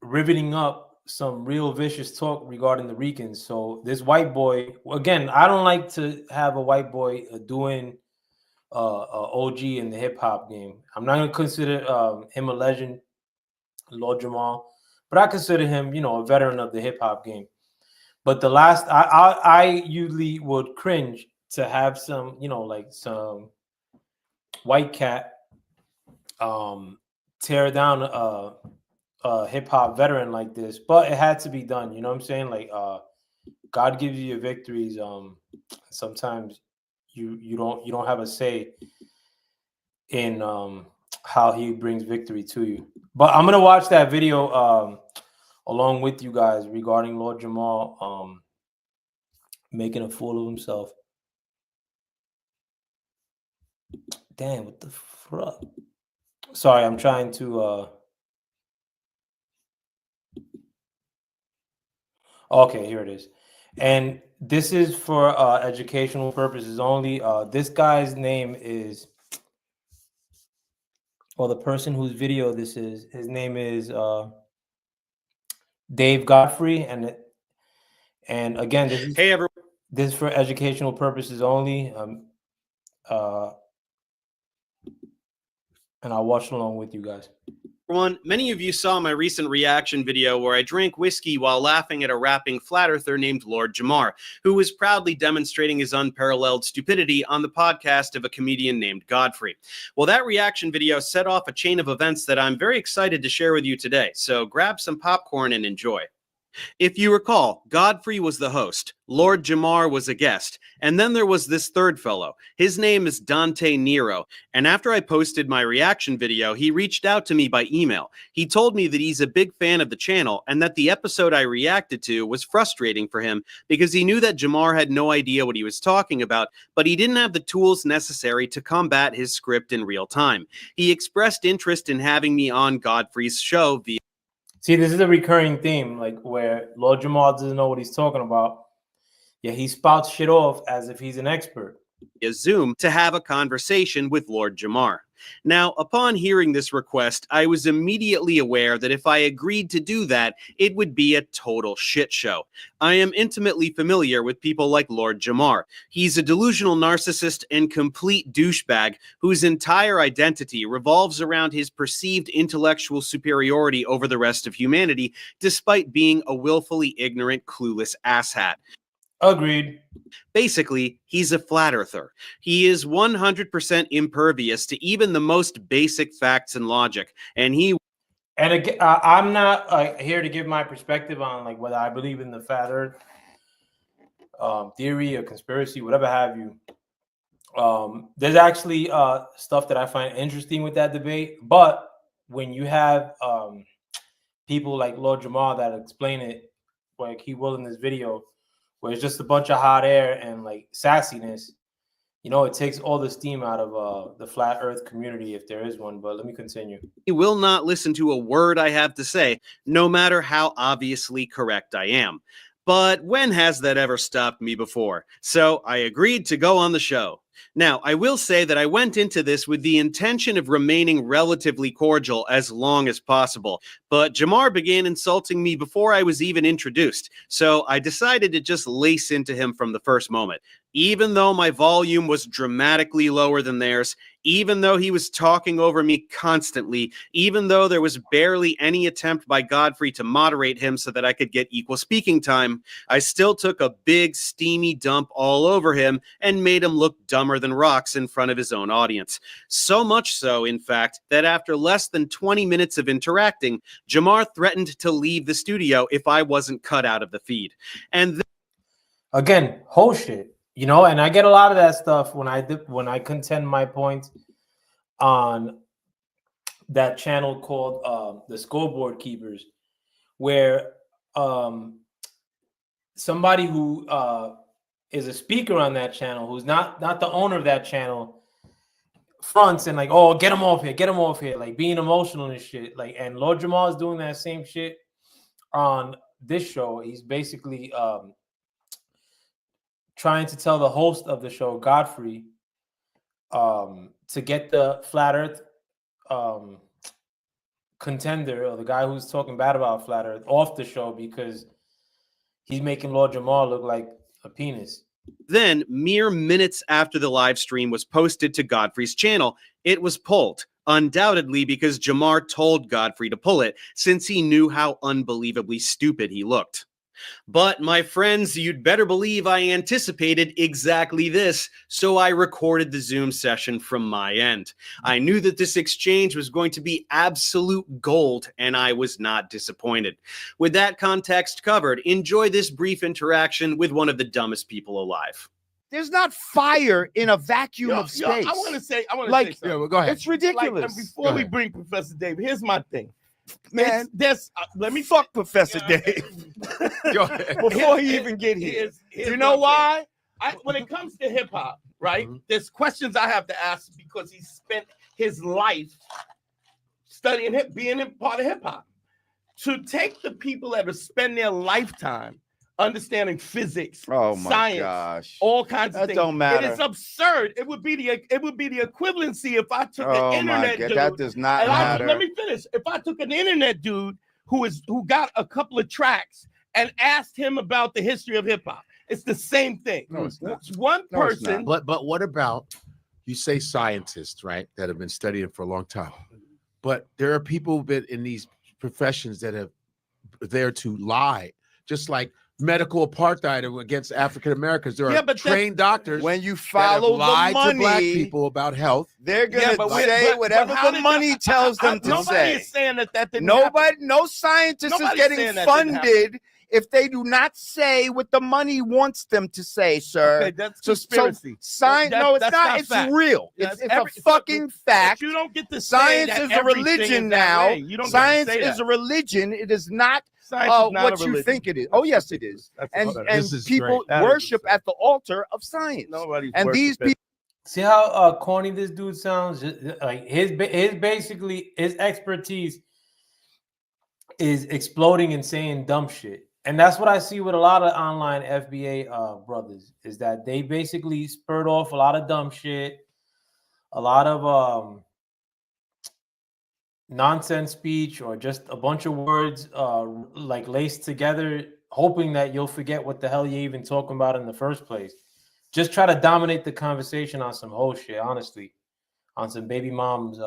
riveting up some real vicious talk regarding the Ricans. So this white boy, again, I don't like to have a white boy doing OG in the hip hop game. I'm not gonna consider him a legend, Lord Jamal, but I consider him, you know, a veteran of the hip hop game. But the last, I usually would cringe to have some, you know, like some white cat tear down a hip hop veteran like this, but it had to be done. You know what I'm saying? Like God gives you your victories. Sometimes you don't have a say in how he brings victory to you. But I'm gonna watch that video along with you guys regarding Lord Jamal making a fool of himself. Damn, what the fuck? Sorry, I'm trying to okay, here it is. And this is for educational purposes only. This guy's name is, well, the person whose video this is, his name is Dave Godfrey, and again, this is, hey everyone. This is for educational purposes only. And I'll watch along with you guys. Many of you saw my recent reaction video where I drank whiskey while laughing at a rapping flat earther named Lord Jamar, who was proudly demonstrating his unparalleled stupidity on the podcast of a comedian named Godfrey. Well, that reaction video set off a chain of events that I'm very excited to share with you today, so grab some popcorn and enjoy. If you recall, Godfrey was the host, Lord Jamar was a guest, and then there was this third fellow. His name is Dante Nero, and after I posted my reaction video, he reached out to me by email. He told me that he's a big fan of the channel and that the episode I reacted to was frustrating for him because he knew that Jamar had no idea what he was talking about, but he didn't have the tools necessary to combat his script in real time. He expressed interest in having me on Godfrey's show via See, this is a recurring theme, like where Lord Jamal doesn't know what he's talking about. Yeah, he spouts shit off as if he's an expert. Zoom to have a conversation with Lord Jamar. Now, upon hearing this request, I was immediately aware that if I agreed to do that, it would be a total shit show. I am intimately familiar with people like Lord Jamar. He's a delusional narcissist and complete douchebag whose entire identity revolves around his perceived intellectual superiority over the rest of humanity, despite being a willfully ignorant, clueless asshat. Agreed. Basically, he's a flat earther. He is 100% impervious to even the most basic facts and logic. And again, I'm not here to give my perspective on like whether I believe in the flat earth theory or conspiracy, whatever have you. There's actually stuff that I find interesting with that debate. But when you have people like Lord Jamar that explain it like he will in this video, where it's just a bunch of hot air and like sassiness. You know, it takes all the steam out of the flat Earth community if there is one. But let me continue. He will not listen to a word I have to say, no matter how obviously correct I am. But when has that ever stopped me before? So I agreed to go on the show. Now, I will say that I went into this with the intention of remaining relatively cordial as long as possible, but Jamar began insulting me before I was even introduced, so I decided to just lace into him from the first moment. Even though my volume was dramatically lower than theirs, even though he was talking over me constantly, even though there was barely any attempt by Godfrey to moderate him so that I could get equal speaking time, I still took a big steamy dump all over him and made him look dumber than rocks in front of his own audience. So much so, in fact, that after less than 20 minutes of interacting, Jamar threatened to leave the studio if I wasn't cut out of the feed. And again, whole shit. You know, and I get a lot of that stuff when I contend my point on that channel called the Scoreboard Keepers, where somebody who is a speaker on that channel, who's not the owner of that channel, fronts and like, oh, get him off here, like being emotional and shit. Like, and Lord Jamal is doing that same shit on this show. He's basically trying to tell the host of the show, Godfrey, to get the flat Earth contender, or the guy who's talking bad about flat Earth, off the show because he's making Lord Jamar look like a penis. Then, mere minutes after the live stream was posted to Godfrey's channel, it was pulled. Undoubtedly because Jamar told Godfrey to pull it, since he knew how unbelievably stupid he looked. But, my friends, you'd better believe I anticipated exactly this, so I recorded the Zoom session from my end. I knew that this exchange was going to be absolute gold, and I was not disappointed. With that context covered, enjoy this brief interaction with one of the dumbest people alive. There's not fire in a vacuum of space. I want to say something. Yeah, well, go ahead. It's ridiculous. Like, before we bring Professor Dave, here's my thing. Man, let me fuck Professor Dave before he even get here. You know why? When it comes to hip hop, right? There's questions I have to ask because he spent his life studying being a part of hip hop. To take the people that have spent their lifetime understanding physics, science, all kinds of things. Don't matter. It is absurd. It would be the equivalency if I took an internet dude. That does not matter. Let me finish. If I took an internet dude who got a couple of tracks and asked him about the history of hip hop, it's the same thing. No, it's not. It's one person. But what about, you say scientists, right, that have been studying for a long time, but there are people that in these professions that have there to lie, just like medical apartheid against African Americans. There are trained doctors. When you follow the money, to black people about health, they're gonna say whatever the money tells them to nobody say. Is saying that didn't happen. No scientist is getting funded if they do not say what the money wants them to say, sir. Okay, that's conspiracy. Science, no, it's not. It's fact. real. It's a fucking fact. You don't get to science say that is a religion now. Science is a religion. It is not what you think it is. Oh, yes, it is. And people worship at the altar of science. And these people. See how corny this dude sounds? Like his expertise is exploding and saying dumb shit. And that's what I see with a lot of online FBA brothers, is that they basically spurred off a lot of dumb shit, a lot of nonsense speech, or just a bunch of words like laced together, hoping that you'll forget what the hell you're even talking about in the first place. Just try to dominate the conversation on some whole shit, honestly, on some baby mom's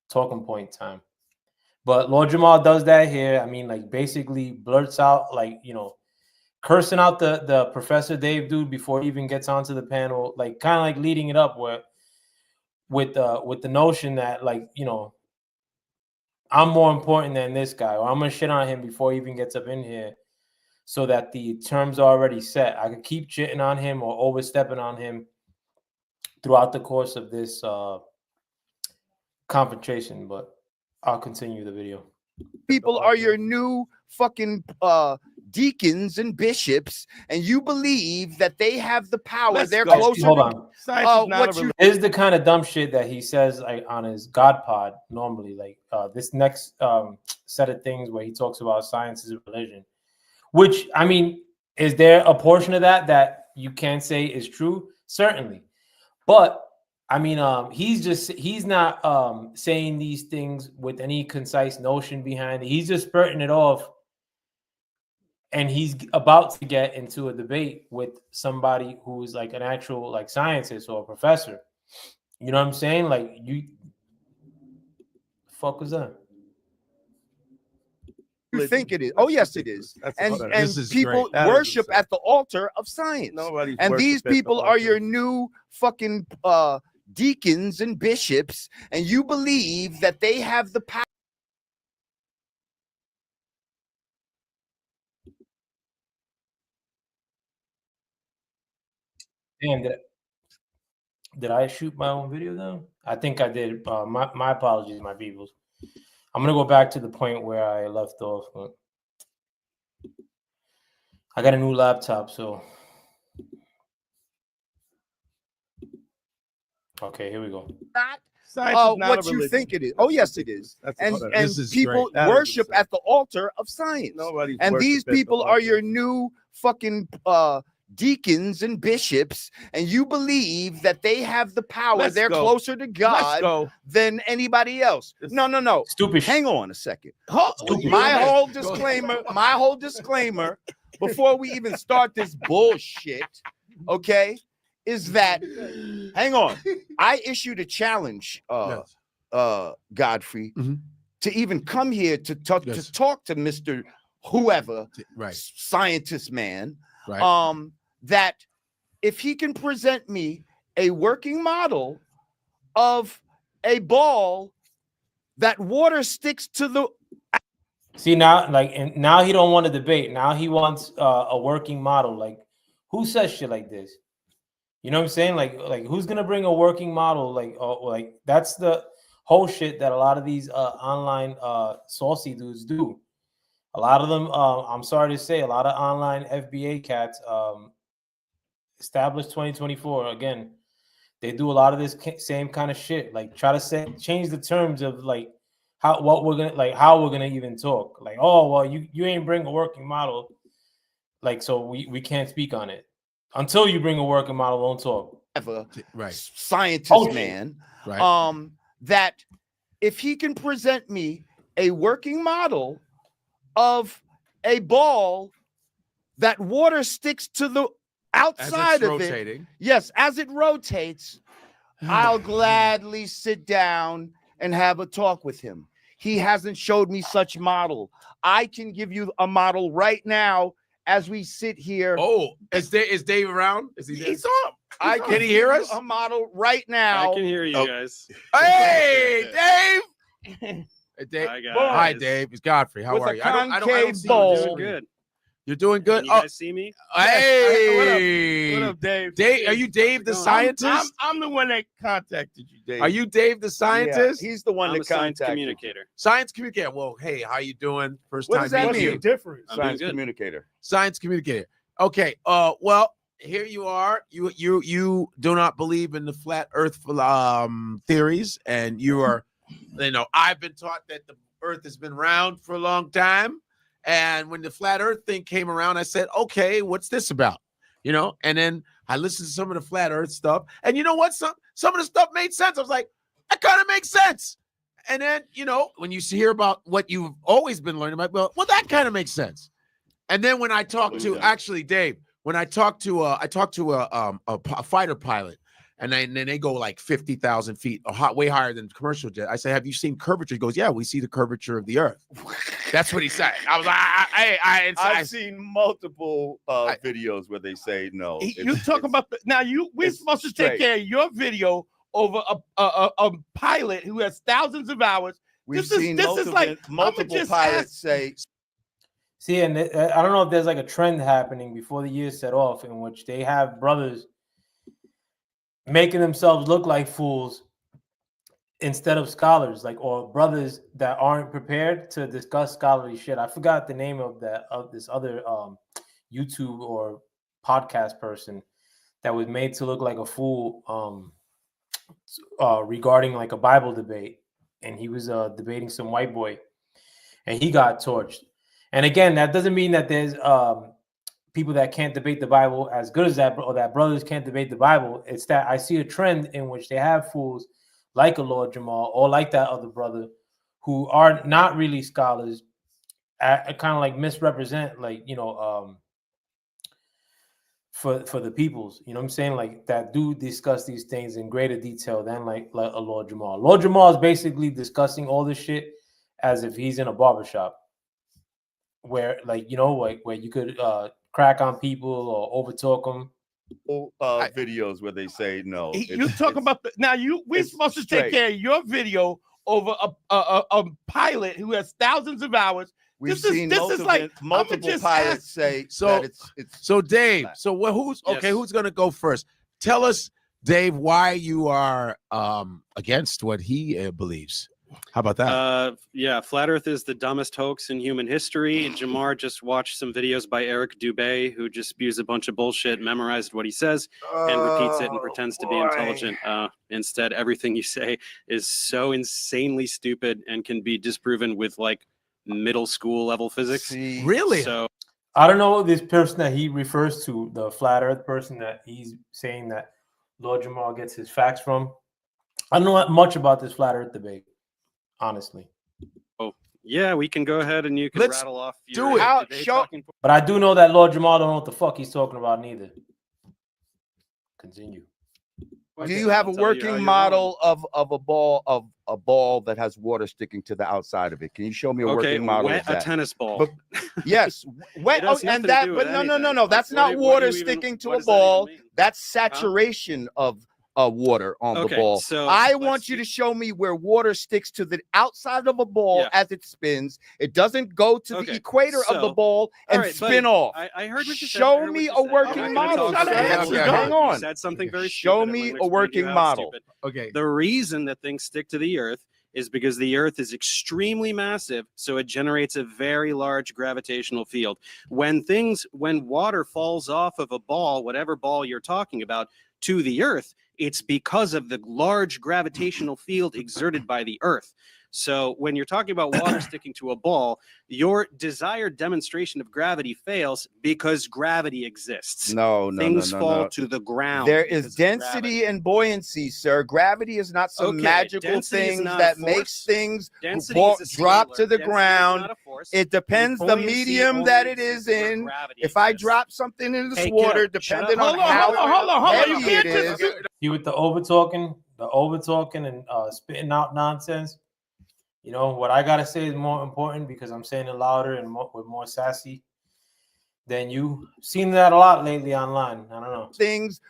talking point time. But Lord Jamal does that here. I mean, like, basically blurts out, like, you know, cursing out the Professor Dave dude before he even gets onto the panel, like kind of like leading it up with the notion that, like, you know, I'm more important than this guy, or I'm gonna shit on him before he even gets up in here, so that the terms are already set. I could keep shitting on him or overstepping on him throughout the course of this confrontation, but I'll continue the video. People are your new fucking deacons and bishops, and you believe that they have the power. They're closer. Hold on. This is the kind of dumb shit that he says like on his God pod normally. Like this next set of things where he talks about science is a religion. Which, I mean, is there a portion of that you can say is true? Certainly. But I mean, he's not saying these things with any concise notion behind it. He's just spurting it off, and he's about to get into a debate with somebody who is like an actual like scientist or a professor. You know what I'm saying? Like the fuck was that? You think it is? Oh, yes, it is. And people worship at the altar of science. And these people are your new fucking deacons and bishops, and you believe that they have the power. Damn, did I shoot my own video though? I think I did. My apologies, my peoples. I'm gonna go back to the point where I left off. But I got a new laptop, so okay, here we go. What you think it is? Oh, yes, it is. And people worship at the altar of science. And these people are your new fucking deacons and bishops, and you believe that they have the power. They're closer to God than anybody else. No. Stupid. Hang on a second. My whole disclaimer before we even start this bullshit, okay, is that, hang on, I issued a challenge, Godfrey, to even come here to talk to Mr. Whoever, scientist man, that if he can present me a working model of a ball that water sticks to the. See now, like, and now he don't want to debate. Now he wants a working model. Like, who says shit like this? You know what I'm saying? Like who's gonna bring a working model? Like that's the whole shit that a lot of these online saucy dudes do. A lot of them, I'm sorry to say, a lot of online FBA cats, established 2024. Again, they do a lot of this same kind of shit. Like try to change the terms of like how we're gonna even talk. Like, oh well, you ain't bring a working model, like so we can't speak on it. Until you bring a working model, won't talk. Scientist man, that if he can present me a working model of a ball that water sticks to the outside of it. Yes, as it rotates, I'll gladly sit down and have a talk with him. He hasn't showed me such model. I can give you a model right now as we sit here. Oh, is Dave around? Is he there? He's on. Can he hear us? A model right now. I can hear you guys. Hey, Dave. Hey, Dave. Hi, Dave. It's Godfrey. How are you? I don't see you. Doing good. You're doing good. Can you guys see me? Hey, what up, Dave? Dave, are you Dave the scientist? I'm the one that contacted you, Dave. Are you Dave the scientist? Yeah, he's the one that science contacted. communicator. Science communicator. Well, hey, how you doing? First What time does that meeting mean? you. Different. Science communicator. Science communicator. Okay. Well, here you are. You do not believe in the flat Earth theories, and you are. I've been taught that the Earth has been round for a long time. And when the flat Earth thing came around, I said, okay, what's this about? And then I listened to some of the flat Earth stuff. And you know what? Some of the stuff made sense. I was like, that kind of makes sense. And then, when you hear about what you've always been learning about, well, that kind of makes sense. And then when I talked to, actually, Dave, when I talked to a fighter pilot, and then they go like 50,000 feet, way higher than commercial jet. I say, have you seen curvature? He goes, yeah, we see the curvature of the Earth. That's what he said. I was like, I've seen multiple videos where they say no. You talk about we're supposed to take care of your video over a pilot who has thousands of hours. We've seen multiple pilots say. See, and I don't know if there's like a trend happening before the year set off in which they have brothers making themselves look like fools instead of scholars, like, or brothers that aren't prepared to discuss scholarly shit. I forgot the name of this other YouTube or podcast person that was made to look like a fool regarding like a Bible debate, and he was debating some white boy, and he got torched. And again, that doesn't mean that there's people that can't debate the Bible as good as that, or that brothers can't debate the Bible. It's that I see a trend in which they have fools like a Lord Jamar or like that other brother who are not really scholars, kind of like misrepresent, like, you know, for the peoples, you know what I'm saying, like that do discuss these things in greater detail than like a Lord Jamar. Lord Jamar is basically discussing all this shit as if he's in a barbershop, where, like, you know, like where you could crack on people or overtalk them. Videos where they say no. You talk about we're supposed to take care of your video over a pilot who has thousands of hours. We've seen multiple pilots say so. That it's so Dave. So who's okay? Yes. Who's gonna go first? Tell us, Dave, why you are against what he believes. How about that? Yeah, Flat Earth is the dumbest hoax in human history. Jamar just watched some videos by Eric Dubé, who just spews a bunch of bullshit, memorized what he says, and repeats it and pretends to be intelligent. Instead, everything you say is so insanely stupid and can be disproven with like middle school level physics. Really? So I don't know this person that he refers to, the Flat Earth person that he's saying that Lord Jamar gets his facts from. I don't know much about this Flat Earth debate, honestly. Oh, yeah, we can go ahead and you can rattle off your But I do know that Lord Jamar don't know what the fuck he's talking about neither. Continue. Do you have a working model of a ball that has water sticking to the outside of it? Can you show me a working model of that? A tennis ball. But, yes, wet. And that, but no. That's not water sticking to a ball. That's saturation of water on the ball. So I want you to show me where water sticks to the outside of a ball as it spins. It doesn't go to the equator of the ball and spin off. I heard what you said. Show me a working model. Hang on. You said something very Show me a working model. Okay. The reason that things stick to the earth is because the earth is extremely massive, so it generates a very large gravitational field. When water falls off of a ball, whatever ball you're talking about, to the earth, it's because of the large gravitational field exerted by the earth. So when you're talking about water sticking to a ball, your desired demonstration of gravity fails because gravity exists. Things fall to the ground. There is density and buoyancy, sir. Gravity is not some magical thing that makes things drop to the ground. It depends the medium that it is in. If I drop something in this water, depending on how heavy it is. You with the over talking and spitting out nonsense. You know, what I got to say is more important because I'm saying it louder and with more sassy than you. Seen that a lot lately online. I don't know. Things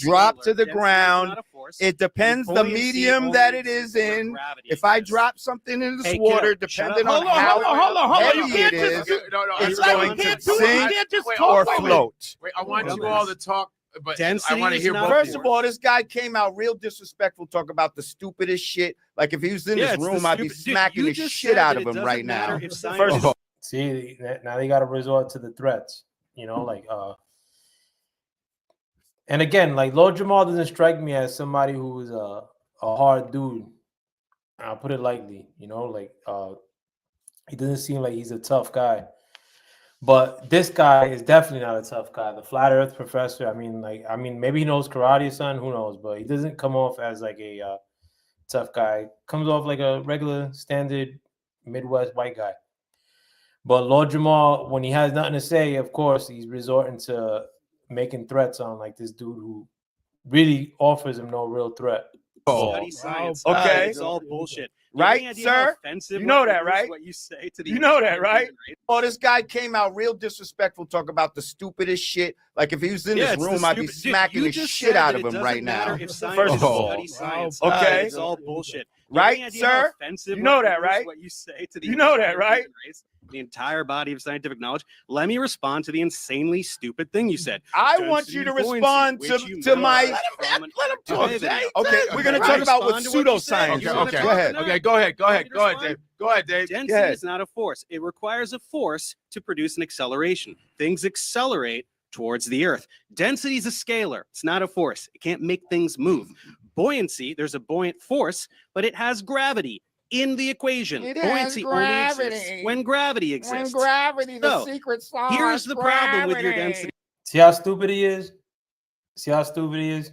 drop to the ground. It depends the medium that it is in. If I drop something in this water, depending on how heavy it is, it's going to sink or float. Wait, I want you all to talk. But density I want to hear both. First of all, this guy came out real disrespectful, talk about the stupidest shit. Like if he was in this room, I'd be smacking the shit out of him right now. See, now they got to resort to the threats, you know, like and again, like Lord Jamar doesn't strike me as somebody who's a hard dude. I'll put it lightly, you know, like he doesn't seem like he's a tough guy. But this guy is definitely not a tough guy. The Flat Earth professor. I mean, maybe he knows karate or something. Who knows? But he doesn't come off as like a tough guy. Comes off like a regular, standard Midwest white guy. But Lord Jamar, when he has nothing to say, of course, he's resorting to making threats on like this dude who really offers him no real threat. Study science. Okay, it's all bullshit. Right, sir? You know that, right? What you say to the you know that, right? Oh, this guy came out real disrespectful, talk about the stupidest shit. Like if he was in this room, I'd be smacking the shit out of him right now. First of all, okay, it's all bullshit. Right, sir? You know that, right? What you say to the you know that, right? the entire body of scientific knowledge. Let me respond to the insanely stupid thing you said. I want you to respond to my. Let him talk, Jay. Okay, we're going to talk about what pseudoscience. Go ahead, Go ahead, Dave. Go ahead, Dave. Density is not a force. It requires a force to produce an acceleration. Things accelerate towards the Earth. Density is a scalar. It's not a force. It can't make things move. Buoyancy, there's a buoyant force, but it has gravity in the equation. Buoyancy only exists when gravity exists. When gravity, the secret sauce. Here's the problem with your density. See how stupid he is? See how stupid he is?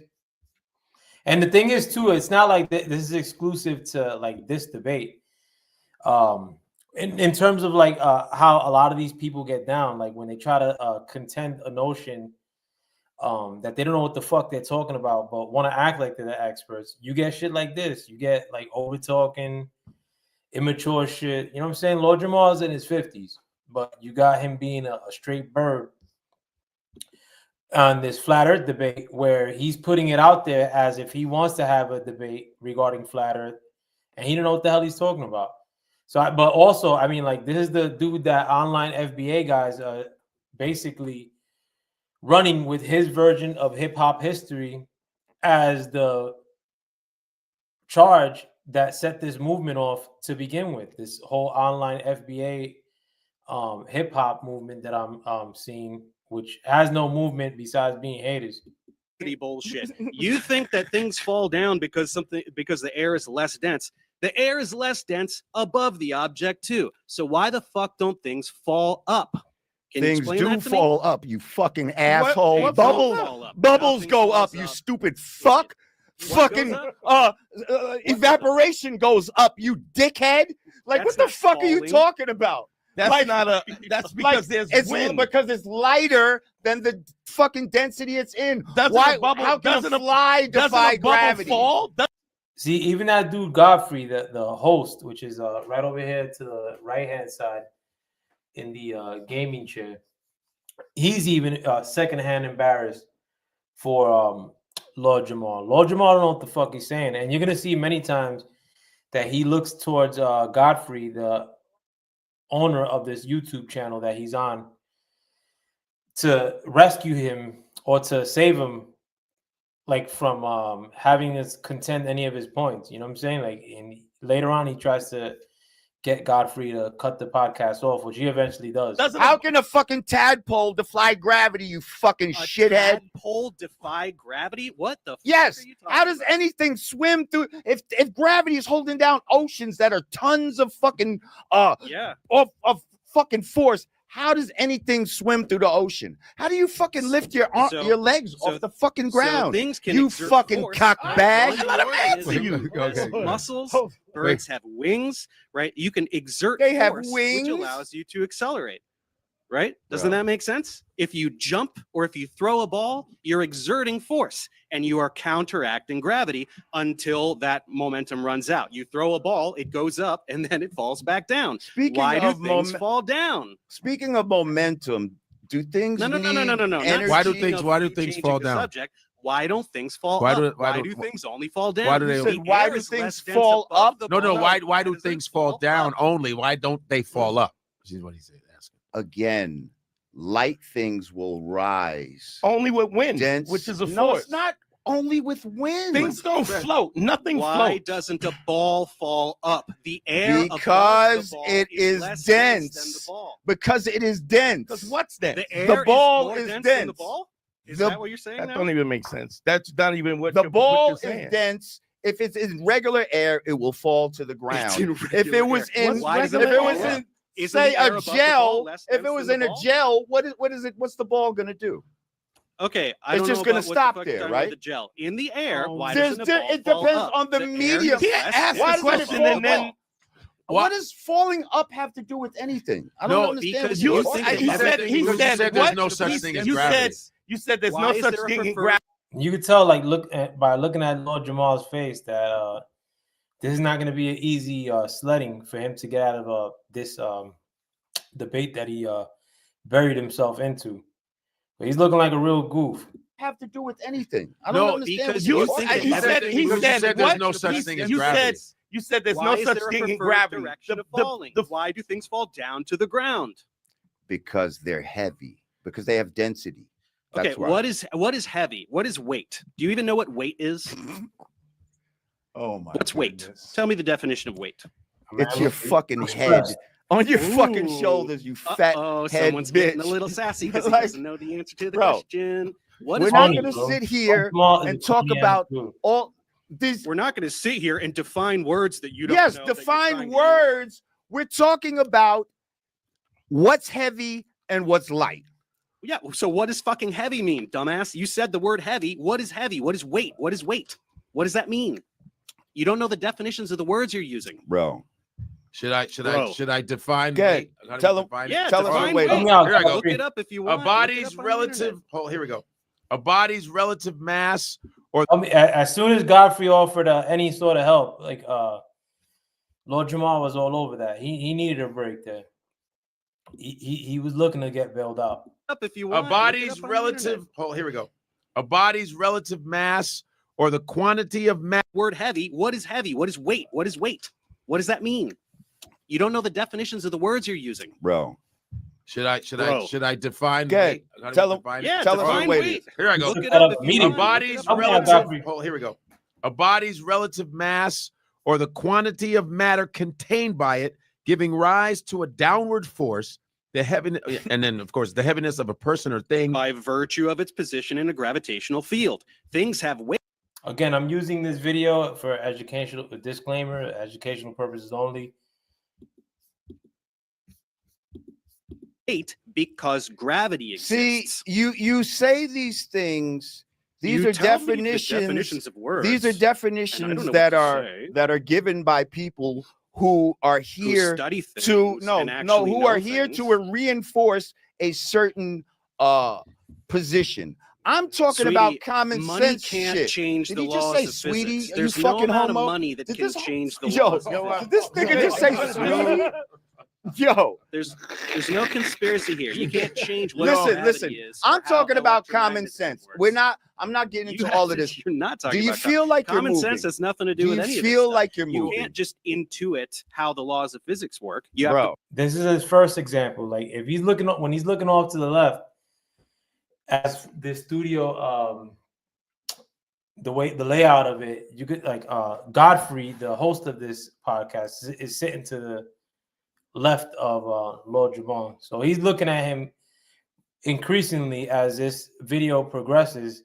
And the thing is, too, it's not like this is exclusive to like this debate. In terms of like how a lot of these people get down, like when they try to contend a notion that they don't know what the fuck they're talking about, but want to act like they're the experts. You get shit like this. You get like over talking, immature shit. You know what I'm saying? Lord Jamar's in his 50s, but you got him being a straight bird on this flat earth debate where he's putting it out there as if he wants to have a debate regarding flat earth, and he don't know what the hell he's talking about. So, but also, I mean, like, this is the dude that online FBA guys are basically running with his version of hip hop history as the charge that set this movement off to begin with. This whole online FBA hip hop movement that I'm seeing, which has no movement besides being haters. Bullshit. You think that things fall down because the air is less dense. The air is less dense above the object too. So why the fuck don't things fall up? Things do fall up, you fucking asshole. What Bubbles go up, you stupid fuck. Fucking evaporation goes up, you dickhead. Like, what the fuck are you talking about? That's like, that's because there's wind. Because it's lighter than the fucking density it's in. How can a fly defy gravity? See, even that dude Godfrey, the host, which is right over here to the right-hand side in the gaming chair, he's even secondhand embarrassed for Lord Jamar. Lord Jamar don't know what the fuck he's saying. And you're going to see many times that he looks towards Godfrey, the owner of this YouTube channel that he's on, to rescue him or to save him, like from having to contend any of his points. You know what I'm saying? Like, later on, he tries to get Godfrey to cut the podcast off, which he eventually does. How can a fucking tadpole defy gravity, you fucking shithead? Tadpole defy gravity? What the fuck yes. are you talking How does about? anything swim through? If gravity is holding down oceans that are tons of fucking of fucking force, how does anything swim through the ocean? How do you fucking lift your legs off the fucking ground? Things can you fucking force. cockbag. Muscles. Birds have wings, right? You can exert They have force, wings? which allows you to accelerate, right? Doesn't that make sense? If you jump or if you throw a ball, you're exerting force and you are counteracting gravity until that momentum runs out. You throw a ball, it goes up, and then it falls back down. Why do things fall down? Speaking of momentum, do things No. Why do things fall down? Subject. Why don't things fall up? Why do things only fall down? Why do things fall up? No. Why do things fall down only? Why don't they fall up? This is what he said. Again, light things will rise. Only with wind, Dense. which is a No, force. it's not only with wind. Things don't float. Nothing Why floats. doesn't a ball fall up? The air because above the ball it is less dense. than the ball. Because it is dense. Because what's that? The air ball is, is more dense dense. than the ball? Is The- that what you're saying That now? don't even make sense. That's not even what the ball what you're saying. is dense. If it's in regular air, it will fall to the ground. If it was in, Why does if it it fall was up? in, Isn't say the air a above the ball gel, less if it dense was than in the a ball? gel, what is it? What's the ball gonna do? Okay, I It's don't just know gonna about what the stop fuck you're there, talking about right? The gel in the air. Why There's doesn't the ball it fall depends up? on the air medium. is Can't less ask dense Why the does than it question the fall and then up? What does falling up have to do with anything? I don't No, understand. because what you you're think talking that about. he said there's what? no such thing as you gravity. You said there's Why no is such there a thing in preferred- gravity. You could tell, like, by looking at Lord Jamal's face, that this is not going to be an easy sledding for him to get out of this debate that he buried himself into. But he's looking like a real goof. Have to do with anything? I don't understand. because what you you're think talking that about. He said there's what? no such thing as You gravity. You said there's Why no is such there a thing in preferred gravity. direction of falling? Why do things fall down to the ground? Because they're heavy, because they have density. Okay, That's why. what is heavy? What is weight? Do you even know what weight is? Oh my What's weight? goodness. Tell me the definition of weight. It's your fucking head on your fucking Ooh. shoulders, you fat Oh, head someone's bitch. getting a little sassy because he Like, doesn't know the answer to the bro, question. What We're is not weight? going to bro. sit here Small is and a talk funny about ass dude. all these. We're not going to sit here and define words that you don't Yes, know. that you're define trying to words. We're talking about what's heavy and what's light. use. Yeah. So what does fucking heavy mean, dumbass? You said the word heavy. What is heavy? What is weight? What is weight? What does that mean? You don't know the definitions of the words you're using, Bro. Should I define? Good. Weight? Tell him. Yeah, Tell us define what weight weight. is. Yeah, Here I go. Look it up if you A want. Look it body's up on the internet. relative. Oh, here we go. A body's relative mass, or I mean, as soon as Godfrey offered any sort of help, like Lord Jamar was all over that. He needed a break there. He was looking to get bailed out. Up if you a want. body's Look it up on the relative. internet. Oh, here we go. A body's relative mass, or the quantity of mass. Word heavy. What is heavy? What is weight? What is weight? What does that mean? You don't know the definitions of the words you're using. Bro. Should I define? Good. Weight? I gotta Tell 'em. define it. Yeah, Tell us define what weight weight. is. Here I go. Look it up if you Meeting. want. A Look it body's up on the Okay, I got relative. you. Oh, here we go. A body's relative mass, or the quantity of matter contained by it, giving rise to a downward force, the heaven, and then of course the heaviness of a person or thing. By virtue of its position in a gravitational field. Things have weight. Again, I'm using this video for educational disclaimer, educational purposes only. Because gravity exists. See, you say these things. These You are tell me the definitions. of words. These are and I definitions don't know that what to are say. given by people who are Who here study things to and who actually are know here things. to reinforce a certain position. I'm talking about Sweetie, common money sense can't shit. change Did the he just laws say of sweetie? physics. Are you There's no fucking amount homo? of money that Did can this- change the Yo, laws of physics. did this nigga just say sweetie? Yo, There's no conspiracy here. You can't change what listen, gravity listen. is I'm or how talking about common electromagnetism sense. works. I'm not getting You into all of have- this. You're not talking Do you about feel like you're common moving? sense has nothing to do Do with you any of this feel stuff. like you're You moving? can't just intuit how the laws of physics work. You have Bro, This is his first example. Like if he's looking when he's looking off to the left, as the studio, the layout of it, you could like Godfrey, the host of this podcast, is sitting to the left of Lord Jamar. So he's looking at him increasingly as this video progresses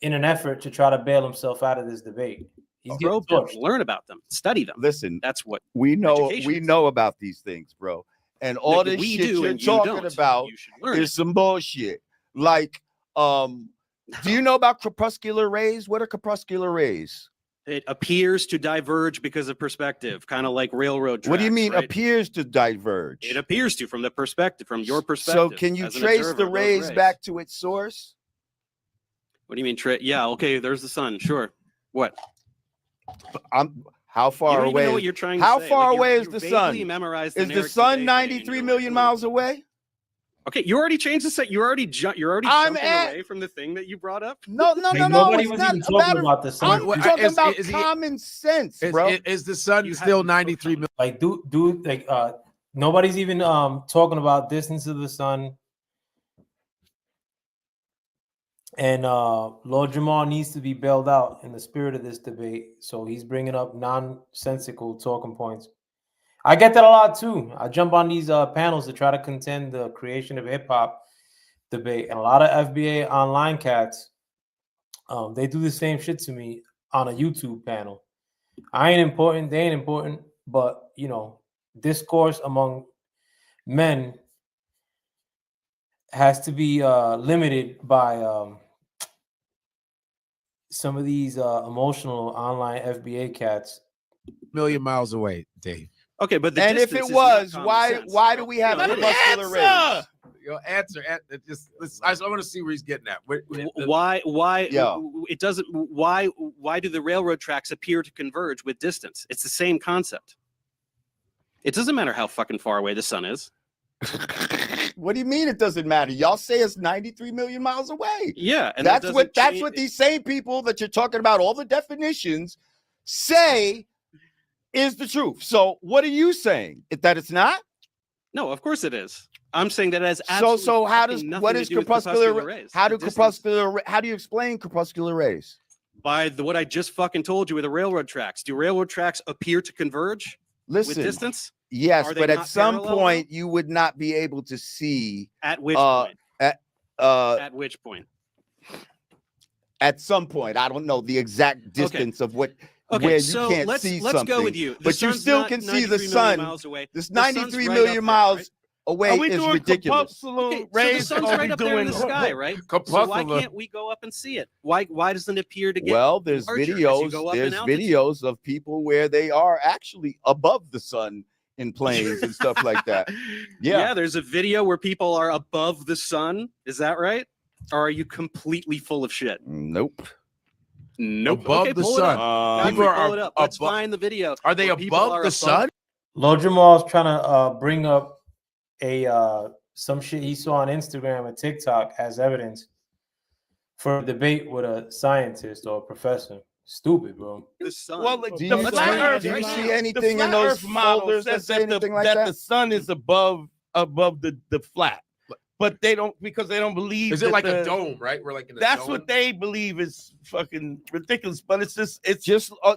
in an effort to try to bail himself out of this debate. He's getting probe them, torched. learn about them, study them. listen, That's what we know education is. about these things, bro. And all this we shit do you're and you talking don't. about You should learn is some bullshit. Like, do you know about crepuscular rays? What are crepuscular rays? It appears to diverge because of perspective, kind of like railroad tracks. What do you mean right? appears to diverge? It appears to from the perspective, from your perspective. So can you as an trace observer the of those rays back to its source? What do you mean? Yeah, okay, there's the sun. Sure. What? How You far don't even away? know what you're trying How to say. far Like, away is you the vaguely sun? memorized Is the Eric sun Today thing, 93 and million you're miles away? Okay, you already changed the set. You're already I'm jumping at- away from the thing that you brought up. No. Nobody It's was not even talking about the sun. I'm What- talking is- about is he- common sense, Is, bro. is the sun You still have- 93 million? Like, dude, like, nobody's even talking about distance of the sun. And Lord Jamar needs to be bailed out in the spirit of this debate. So he's bringing up nonsensical talking points. I get that a lot too. I jump on these panels to try to contend the creation of hip hop debate, and a lot of FBA online cats, they do the same shit to me on a YouTube panel. I ain't important, they ain't important, but you know, discourse among men has to be limited by some of these emotional online FBA cats. Million miles away, Dave. Okay, but the And if distance it is not was, common why sense, why bro. do we have No, no, no. crepuscular rays? Your answer. I want to see where he's getting at. Why Yo. it doesn't why do the railroad tracks appear to converge with distance? It's the same concept. It doesn't matter how fucking far away the sun is. What do you mean it doesn't matter? Y'all say it's 93 million miles away. Yeah, and That's what these same people that you're talking about, all the definitions, say is the truth. So what are you saying? That it's not? No, of course it is. I'm saying that it has So absolutely how does nothing what to is do with crepuscular rays. how The do distance- how do you explain crepuscular rays? by what I just fucking told you with the railroad tracks. Do railroad tracks appear to converge with Listen, distance? yes, Are they but at not some parallel, point you would not be able to see At which uh point? at At which point? at some point. I don't know the exact distance of what Okay, where you so can't let's see go something. with you. The But you sun's still not can see the 93 million sun. miles away. This The sun's 93 right million up there, miles right? away Are we is doing ridiculous. corpuscular Okay, so the rays? sun's or are right we up there in the doing- sky, right? So why Corpuscular. can't we go up and see it? Why doesn't it appear to get Well, there's larger as you videos. go up in There's altitude? videos of people where they are actually above the sun in planes and stuff like that. Yeah. There's a video where people are above the sun. Is that right? Or are you completely full of shit? Nope. Nope. Above Okay, the pull sun. it up. Godfrey, People are pull it up. Let's above- find the video. Are they where people above are the sun? Lord Jamal's trying to bring up a some shit he saw on Instagram and TikTok as evidence for a debate with a scientist or a professor. Stupid, bro. The sun. Well, like, Do the you, Let's flat find it Earth, do you right see now. the anything flat in those Earth model folders that says say anything like that that? the sun is above the flat, but they don't, because they don't believe. Is it that like a the- dome, right? We're like in a That's dome. what they believe is fucking ridiculous. But it's just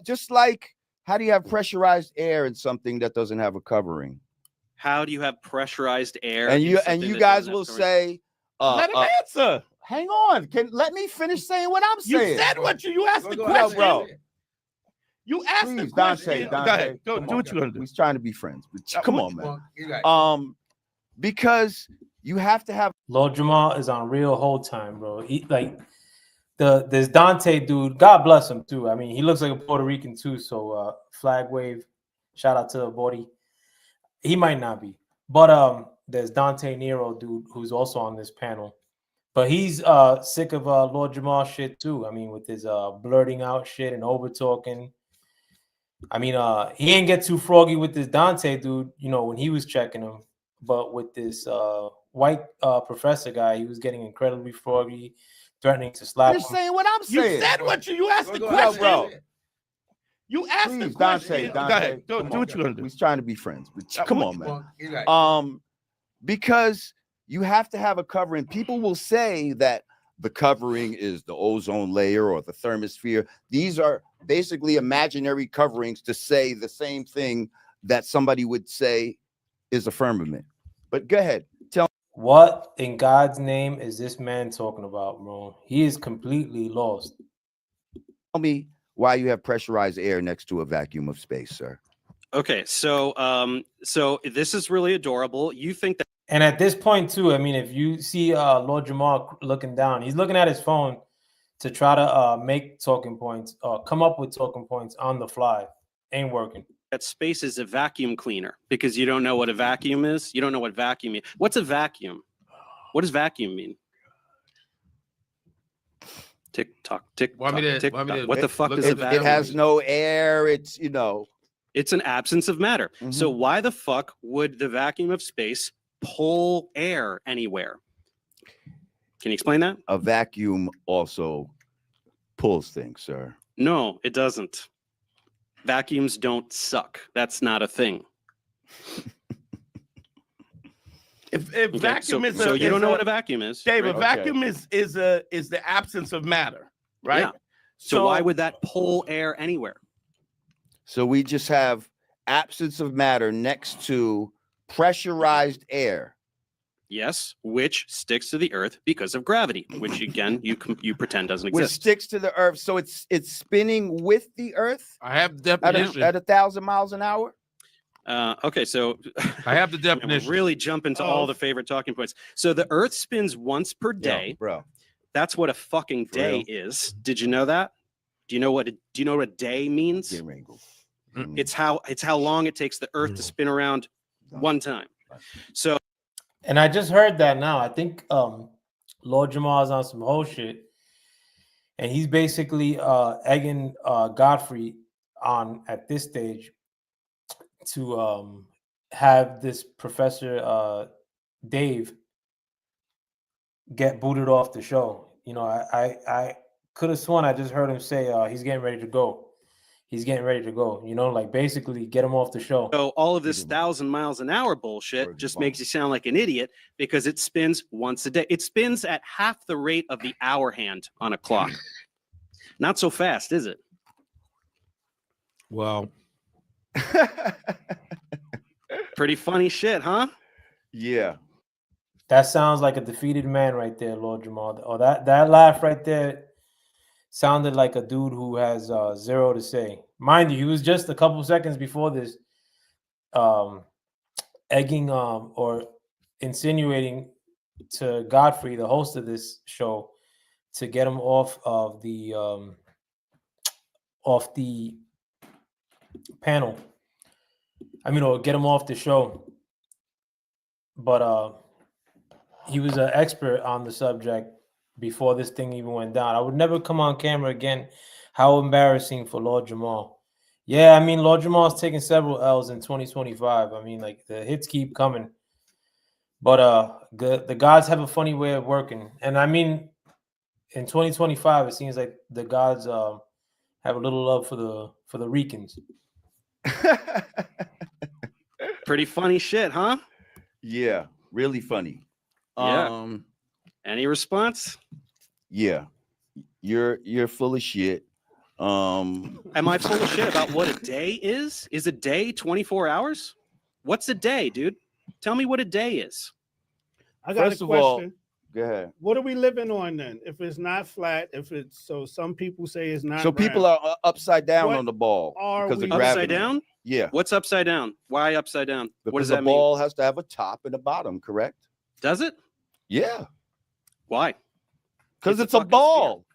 Just like, how do you have pressurized air in something that doesn't have a covering? How do you have pressurized air? And in you something that guys doesn't will have coverage? say, let him answer. hang on, let me finish saying what I'm You saying. said what you asked the Go ahead, question, bro. You asked Please, the question. Dante, Go ahead. Go come do on. what you gonna do. He's trying to be friends. But come on, man. Well, you got it. Because you have to have Lord Jamal is on real whole time, bro. He like this Dante dude. God bless him too. I mean, he looks like a Puerto Rican too. So flag wave. Shout out to the body. He might not be, but there's Dante Nero dude who's also on this panel. But he's sick of Lord Jamal shit too. I mean, with his blurting out shit and over talking. I mean, he ain't get too froggy with this Dante dude, you know, when he was checking him. But with this white professor guy, he was getting incredibly froggy, threatening to slap finish him. saying what I'm You saying. said what you asked the Go question, bro. You asked the Please, question. Dante, Go ahead. Do come what on. you gonna do. He's trying to be friends. But come on, man. Well, you got it. Because you have to have a covering. People will say that the covering is the ozone layer or the thermosphere. These are basically imaginary coverings to say the same thing that somebody would say is a firmament. But go ahead, tell What in God's name is this man talking about, bro? He is completely lost. me why you have pressurized air next to a vacuum of space, sir. Okay, so this is really adorable. You think that And at this point, too, I mean, if you see Lord Jamal looking down, he's looking at his phone to try to make talking points, come up with talking points on the fly. Ain't working. space is a vacuum cleaner because you don't know what a vacuum is? You don't know what vacuum means. What's a vacuum? What does vacuum mean? Tick tock, tick Want me tock, to- tick want me tock. to What the fuck look is at a the- vacuum? It has no air. It's, you know. It's an absence of matter. So why the fuck would the vacuum of space pull air anywhere? Can you explain that? A vacuum also pulls things, sir. No, it doesn't. Vacuums don't suck. That's not a thing. If Okay, vacuum so, is so you is don't know what a vacuum is. Dave, right? a vacuum is the absence of matter, right? Yeah. So why would that pull air anywhere? So we just have absence of matter next to pressurized air. Yes, which sticks to the earth because of gravity, which again you pretend doesn't Which exist. sticks to the earth. So it's spinning with the earth I have the at definition. at 1,000 miles an hour. Okay, so I have the we're definition. really jump into all the favorite talking points. So the earth spins once per day. Bro. That's what a fucking For day real? is. Did you know that? Do you know what a day means? Get wrinkled. It's how long it takes the earth to spin around one time. So And I just heard that now. I think Lord Jamal is on some whole shit. And he's basically egging Godfrey on at this stage to have this Professor Dave get booted off the show. You know, I could have sworn I just heard him say he's getting ready to go. he's getting ready to go. You know, like basically get him off the show. So all of this 1,000 miles an hour bullshit just makes you sound like an idiot because it spins once a day. It spins at half the rate of the hour hand on a clock. Not so fast, is it? Well, pretty funny shit, huh? Yeah. That sounds like a defeated man right there, Lord Jamal. Or that laugh right there sounded like a dude who has zero to say. Mind you, he was just a couple seconds before this egging or insinuating to Godfrey, the host of this show, to get him off of the panel. I mean, or get him off the show. But he was an expert on the subject before this thing even went down. I would never come on camera again. How embarrassing for Lord Jamal. Yeah, I mean, Lord Jamal's taking several L's in 2025. I mean, like, the hits keep coming. But the gods have a funny way of working. And I mean, in 2025, it seems like the gods have a little love for the Ricans. Pretty funny shit, huh? Yeah, really funny. Yeah. Any response? Yeah. You're full of shit. Am I full of shit about what a day is? Is a day 24 hours? What's a day, dude? Tell me what a day is. I got First a of all, question. go ahead. What are we living on then? If it's not flat, so some people say it's not. So people are upside down on the ball because of gravity. Upside down? Yeah. What's upside down? Why upside down? Because what does that the mean? ball has to have a top and a bottom, correct? Does it? Yeah. Why? Because it's a ball.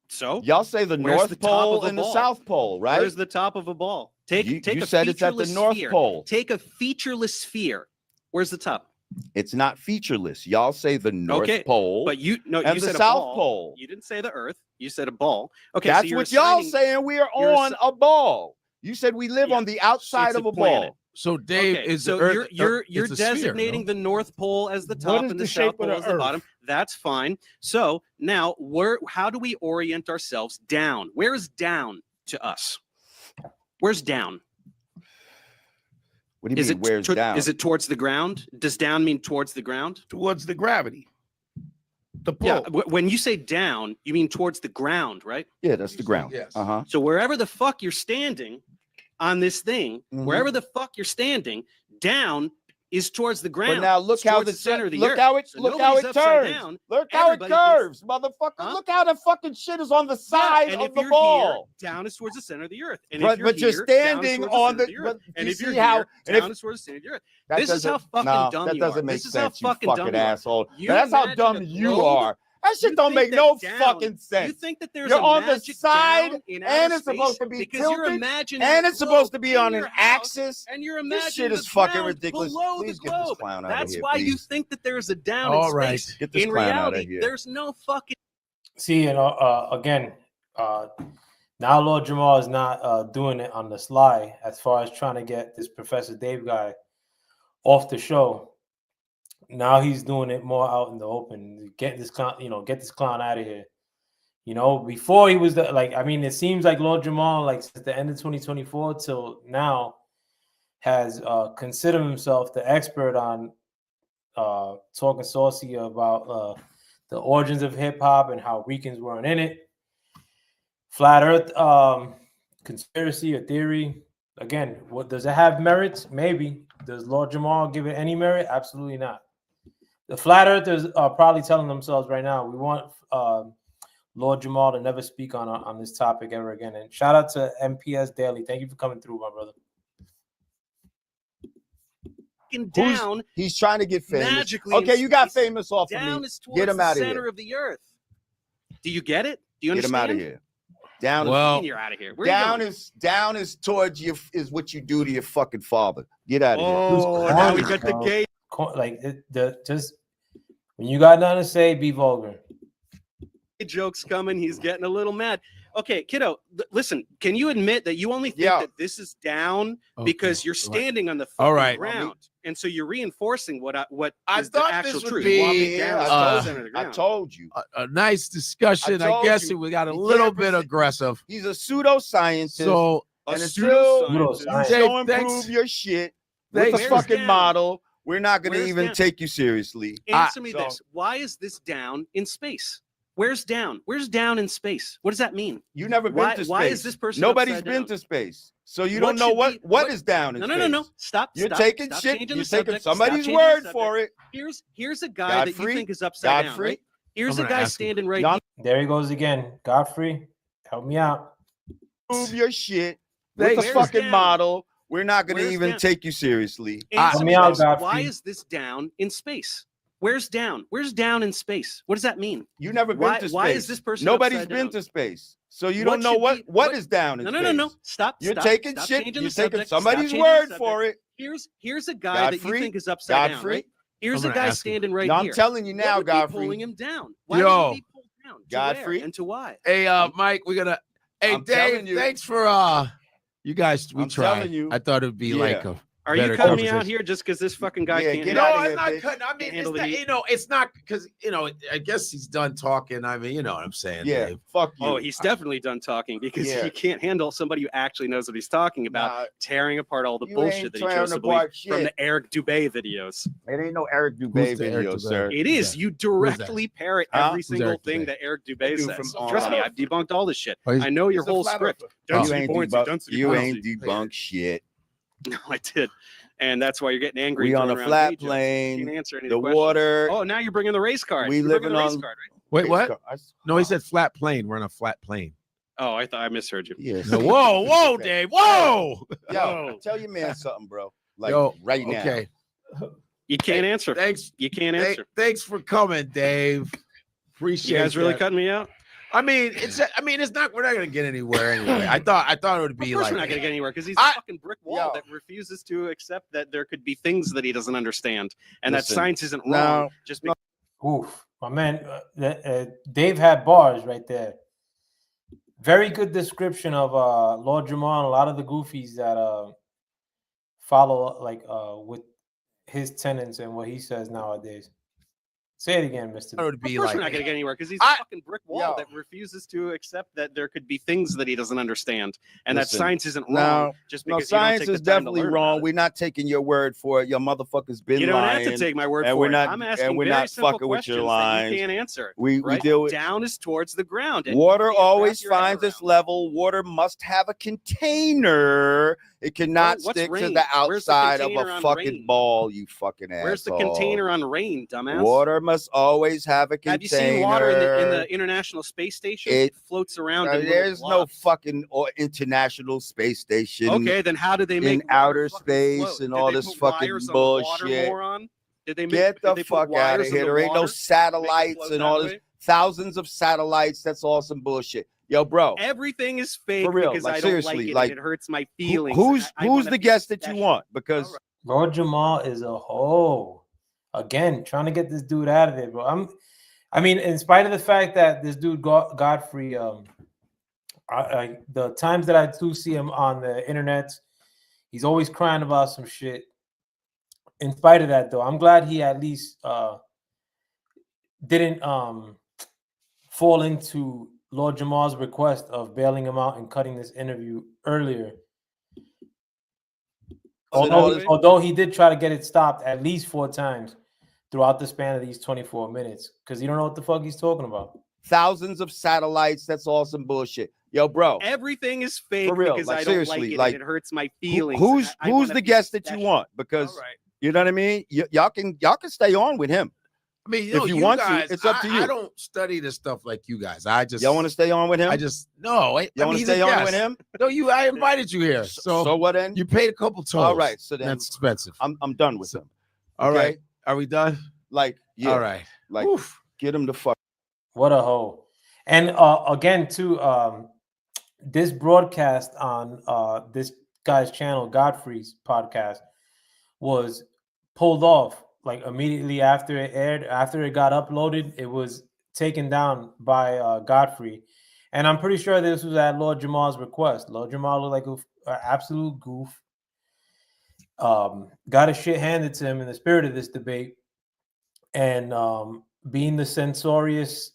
So y'all say the where's North the top Pole of a and the ball? South Pole, right? Where's the top of a ball? Take you a said it's at the featureless North sphere. Pole. Take a featureless sphere. Where's the top? It's not featureless. Y'all say the North Pole, but you and said the a South ball. Pole. You didn't say the Earth. You said a ball. Okay, that's so what y'all saying. We are on a ball. You said we live on the outside of a ball. So Dave is so the Earth, you're designating the North Pole as the top and the South Pole as the bottom. That's fine. So now how do we orient ourselves down? Where is down to us? Where's down? What do you mean? Where's down? Is it towards the ground? Does down mean towards the ground? Towards the gravity. The pull. Yeah. When you say down, you mean towards the ground, right? Yeah, that's the ground. Yes. So wherever the fuck you're standing on this thing, wherever the fuck you're standing, down is towards the ground. But now look how the center of the look earth. how it So look how it nobody's upside turns. down. Look how it Everybody curves, motherfucker. Look how the fucking shit is on the side and of if the you're ball. Here, down is towards the center of the earth. And But if you're you're here, down is standing towards on center the. of earth. And you if you're see how? here, down is towards the center of the earth. This is how fucking dumb that you doesn't are. make This is how sense, you fucking dumb you are. asshole. You That's how imagine dumb a you globe. are. That shit You don't make think no that fucking down- sense. You think that there's You're a on the magic side, down in and outer it's supposed space to be because you're tilted, imagining and the it's supposed to globe be in on your an house, axis. and you're This imagining shit is the fucking ground ridiculous. below Please the get this globe. clown out of That's here, why you please. think that there's a down All in right. space. Get this In clown out of reality, here. there's no fucking. See, and again, now Lord Jamal is not doing it on the sly as far as trying to get this Professor Dave guy off the show. Now he's doing it more out in the open. Get this clown, get this clown out of here. Before he was it seems like Lord Jamal, like since the end of 2024 till now, has considered himself the expert on talking saucy about the origins of hip hop and how Ricans weren't in it. Flat Earth conspiracy or theory. Again, what does it have merits? Maybe. Does Lord Jamal give it any merit? Absolutely not. The Flat Earthers are probably telling themselves right now, we want Lord Jamal to never speak on this topic ever again. And shout out to MPS Daily. Thank you for coming through, my brother. Down. He's trying to get famous. Magically Okay, in you got space. famous off of Down me. is towards Get him the out of center here. of the earth. Do you get it? Do you Get him understand? out of here. Down. Well, You're out of here. Where are you down is towards you is what you do to your fucking father. Get out of here. Oh, now we got the gay. Like just when you got nothing to say, be vulgar. Jokes coming. He's getting a little mad. Okay, kiddo, listen. Can you admit that you only think that this is down because you're standing on the fucking ground? And so you're reinforcing what I is the thought actual this would truth. be, Walking down is the center of the I ground. told you. a nice discussion. I told guess you, we got a he little can't bit present- aggressive. He's a pseudoscientist. So and A until you pseudoscientist. show and Dave, prove thanks. your shit Thanks with the for- fucking down? model, we're not going to Where's even down? take you seriously. Answer me so- this. Why is this down in space? Where's down? Where's down in space? What does that mean? You never been Why- to space. why is this person Nobody's upside been down? to space. So you What don't know should be- what is down in No, space. no. Stop. You're stop, taking stop shit. changing You're the taking subject. Stop somebody's changing the word subject. for it. Here's a guy that you Godfrey? think is upside down, Godfrey? right? Here's I'm a gonna guy ask him. standing right Y'all here. There he goes again. Godfrey, help me out. Prove your shit with the Thanks. Where's fucking down? model. We're not going to Where's even down? take you seriously. Answer Help me me out, this. Godfrey. Why is this down in space? Where's down? Where's down in space? What does that mean? You never been Why- to space. why is this person Nobody's upside been down? to space. So you What don't know should what be- what what- is down in No, space. no, no. Stop. You're stop, taking stop shit. changing You're the taking subject. Stop somebody's changing the word subject. for it. Here's a guy that you Godfrey? think is upside down, Godfrey? right? Here's I'm a gonna guy ask him. standing right No, I'm here. telling you now, What would be Godfrey. pulling him down? Why Yo. would he be pulled down? To Godfrey? where and to why? Hey, Mike, we're gonna. Hey, I'm telling Dave, you. thanks for you guys. We I'm tried. telling you. I thought it'd be like a. Are you better cutting me out conversation. here just because this fucking guy Yeah, can't? get No, out of I'm here, not bitch. cutting. I mean, Can't it's handle the not, heat. it's not because I guess he's done talking. I mean, you know what I'm saying, Yeah, Dave. fuck you. Oh, he's definitely done talking because Yeah. he can't handle somebody who actually knows what he's talking about, Nah, tearing apart all the you bullshit ain't that he chose tearing to believe apart from shit. the Eric Dubé videos. It ain't no Eric Dubé Who's the Eric video, Dubé? sir. It Who's is. that? You that? directly parrot Huh? every Who's single Eric thing Dubé? that Eric Dubé Dude says. from, Trust me, I've debunked all this shit. Oh, he's- I know your he's a whole flat script. earther. Density You ain't points, debunk- density you points. ain't debunked shit. No, I did. And that's why you're getting angry. We on throwing a around flat pages. You plane. can't answer any of The questions. water. Oh, now you're bringing the race card. We You're bringing living the race on- card, right? Wait, what? No, he said flat plane. We're on a flat plane. Oh, I thought I misheard you. Yes. No, whoa, Dave, whoa. Yo, tell your man something, bro. Like Yo, right now. Okay. You can't answer. Thanks. You can't answer. Thanks for coming, Dave. Appreciate You guys really that. cutting me out? I mean, it's not. We're not gonna get anywhere anyway. I thought it would Of be course like. we're not going to get anywhere because he's I- a fucking brick wall Yo. that refuses to accept that there could be things that he doesn't understand and Listen, that science isn't no, wrong. Just because Oof, my man, Dave had bars right there. Very good description of Lord Jamar and a lot of the goofies that follow with his tenets and what he says nowadays. Say it again, Mister. It would of be course like. we're not going to get anywhere because he's I- a fucking brick wall Yo. that refuses to accept that there could be things that he doesn't understand and Listen, that science isn't no, wrong just No, because you don't science take the is time to definitely learn wrong. about We're not taking your word for it. Your motherfucker's it. been You don't lying. have to take my word and for we're it. not- I'm and asking we're very not simple fucking with your questions that lines. you can't answer. we Right? deal with Down is towards the ground. and you water. can't wrap Always your head finds its around it. level. Water must have a container. It cannot what's stick to rain? the Where's the outside of container a on fucking rain? ball. You fucking asshole. Where's the container on rain, dumbass? Water must always have a container. Have you seen water in the International Space Station? It floats around. in little there's no blobs. fucking international space station. Okay, then how do they make in water outer fucking space float? and Did all they this put fucking wires on the water, bullshit. moron? Did they make, Get did the they put fuck out of wires in here. the There ain't no water? satellites float and that all this. way? Thousands of satellites. That's all some bullshit. Yo, bro. Everything is fake For real, because like, I don't seriously, like it. like, And it hurts my who- feelings. who's I who's wanna the be guest that you special. want? Because All right. Lord Jamal is a hoe. Again, trying to get this dude out of there, bro. I mean, in spite of the fact that this dude Godfrey, the times that I do see him on the internet, he's always crying about some shit. In spite of that, though, I'm glad he at least didn't fall into Lord Jamal's request of bailing him out and cutting this interview earlier. Although he did try to get it stopped at least 4 times throughout the span of these 24 minutes, because you don't know what the fuck he's talking about. thousands of satellites. That's all some bullshit. Yo, bro. Everything is fake For real, because like, I don't seriously, like it. like, And it hurts my feelings. Who's and I wanna the be guest that you special. want? Because All right. you know what I mean. Y'all can stay on with him. I mean, if you want to, guys, it's up to you. I don't study this stuff like you guys. I just Y'all want to stay on with him? I just no. Y'all want to stay on with him? No, I invited you here. So what then? You paid a couple tolls. All right. So then That's expensive. I'm done with him. All right. okay? Are we done? Like, yeah. All right. Like, Oof. get him the fuck. What a hoe. And again, too, this broadcast on this guy's channel, Godfrey's podcast, was pulled off like immediately after it aired. After it got uploaded, it was taken down by Godfrey. And I'm pretty sure this was at Lord Jamal's request. Lord Jamal looked like an absolute goof. got his shit handed to him in the spirit of this debate, and being the censorious,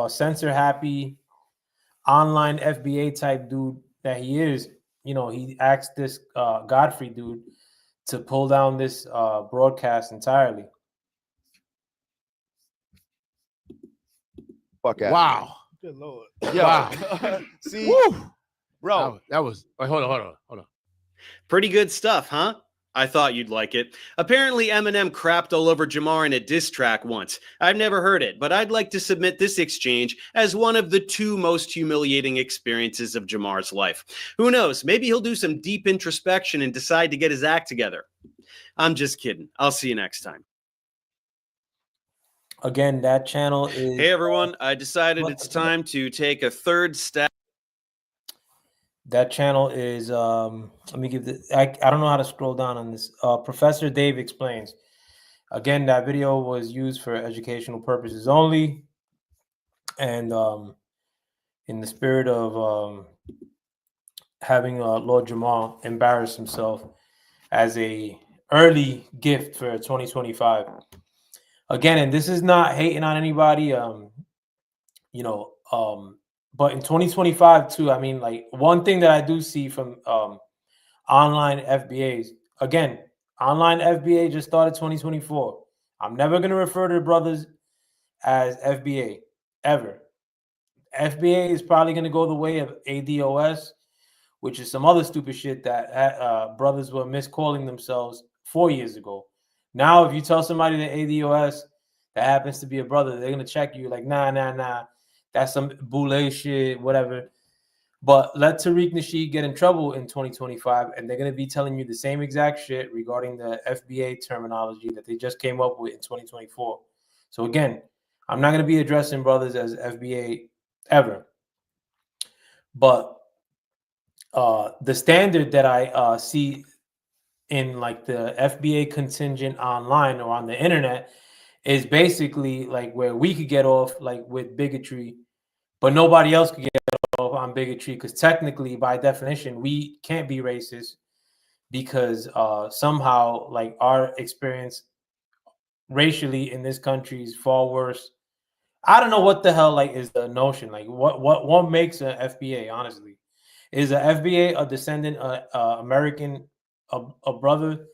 censor happy, online FBA type dude that he is, he asked this Godfrey dude to pull down this broadcast entirely. Fuck out. Wow. Good Lord. Yo. Wow. See, Woo! bro. That was. Wait, hold on. Pretty good stuff, huh? I thought you'd like it. Apparently, Eminem crapped all over Jamar in a diss track once. I've never heard it, but I'd like to submit this exchange as one of the 2 most humiliating experiences of Jamar's life. Who knows? Maybe he'll do some deep introspection and decide to get his act together. I'm just kidding. I'll see you next time. Again, that channel is... Hey, everyone. I decided it's time to take a third step. That channel is, let me give the, I don't know how to scroll down on this. Professor Dave Explains. Again, that video was used for educational purposes only. And in the spirit of having Lord Jamar embarrass himself as a early gift for 2025. Again, and this is not hating on anybody, but in 2025 too, I mean, like, one thing that I do see from online FBAs, again, online FBA just started 2024. I'm never going to refer to the brothers as FBA ever. FBA is probably going to go the way of ADOS, which is some other stupid shit that brothers were miscalling themselves 4 years ago. Now, if you tell somebody that ADOS that happens to be a brother, they're going to check you like, nah. That's some boule shit, whatever. But let Tariq Nasheed get in trouble in 2025, and they're going to be telling you the same exact shit regarding the FBA terminology that they just came up with in 2024. So again, I'm not going to be addressing brothers as FBA ever. But the standard that I see in like the FBA contingent online or on the internet is basically like where we could get off like with bigotry, but nobody else could get off on bigotry, because technically, by definition, we can't be racist because somehow like our experience racially in this country is far worse. I don't know what the hell like is the notion, like what makes an FBA, honestly. Is a FBA a descendant American, a brother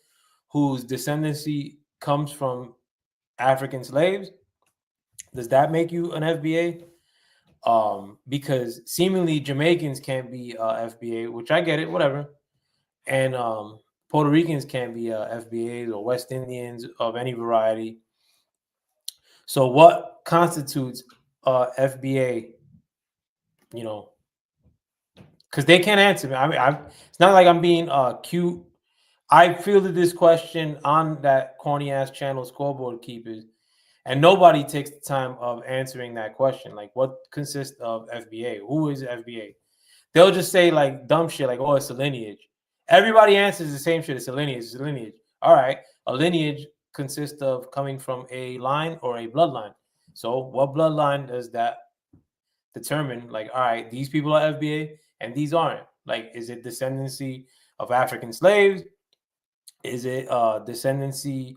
whose descendancy comes from African slaves? Does that make you an FBA? Because seemingly Jamaicans can't be FBA, which I get it, whatever. And Puerto Ricans can't be FBAs, or West Indians of any variety. So what constitutes FBA? Because they can't answer me. I mean, it's not like I'm being cute. I fielded this question on that corny ass channel, Scoreboard Keepers, and nobody takes the time of answering that question. Like, what consists of FBA? Who is FBA? They'll just say like dumb shit like, oh, it's a lineage. Everybody answers the same shit. It's a lineage. It's a lineage. All right. A lineage consists of coming from a line or a bloodline. So what bloodline does that determine? Like, all right, these people are FBA and these aren't. Like, is it descendancy of African slaves? Is it descendancy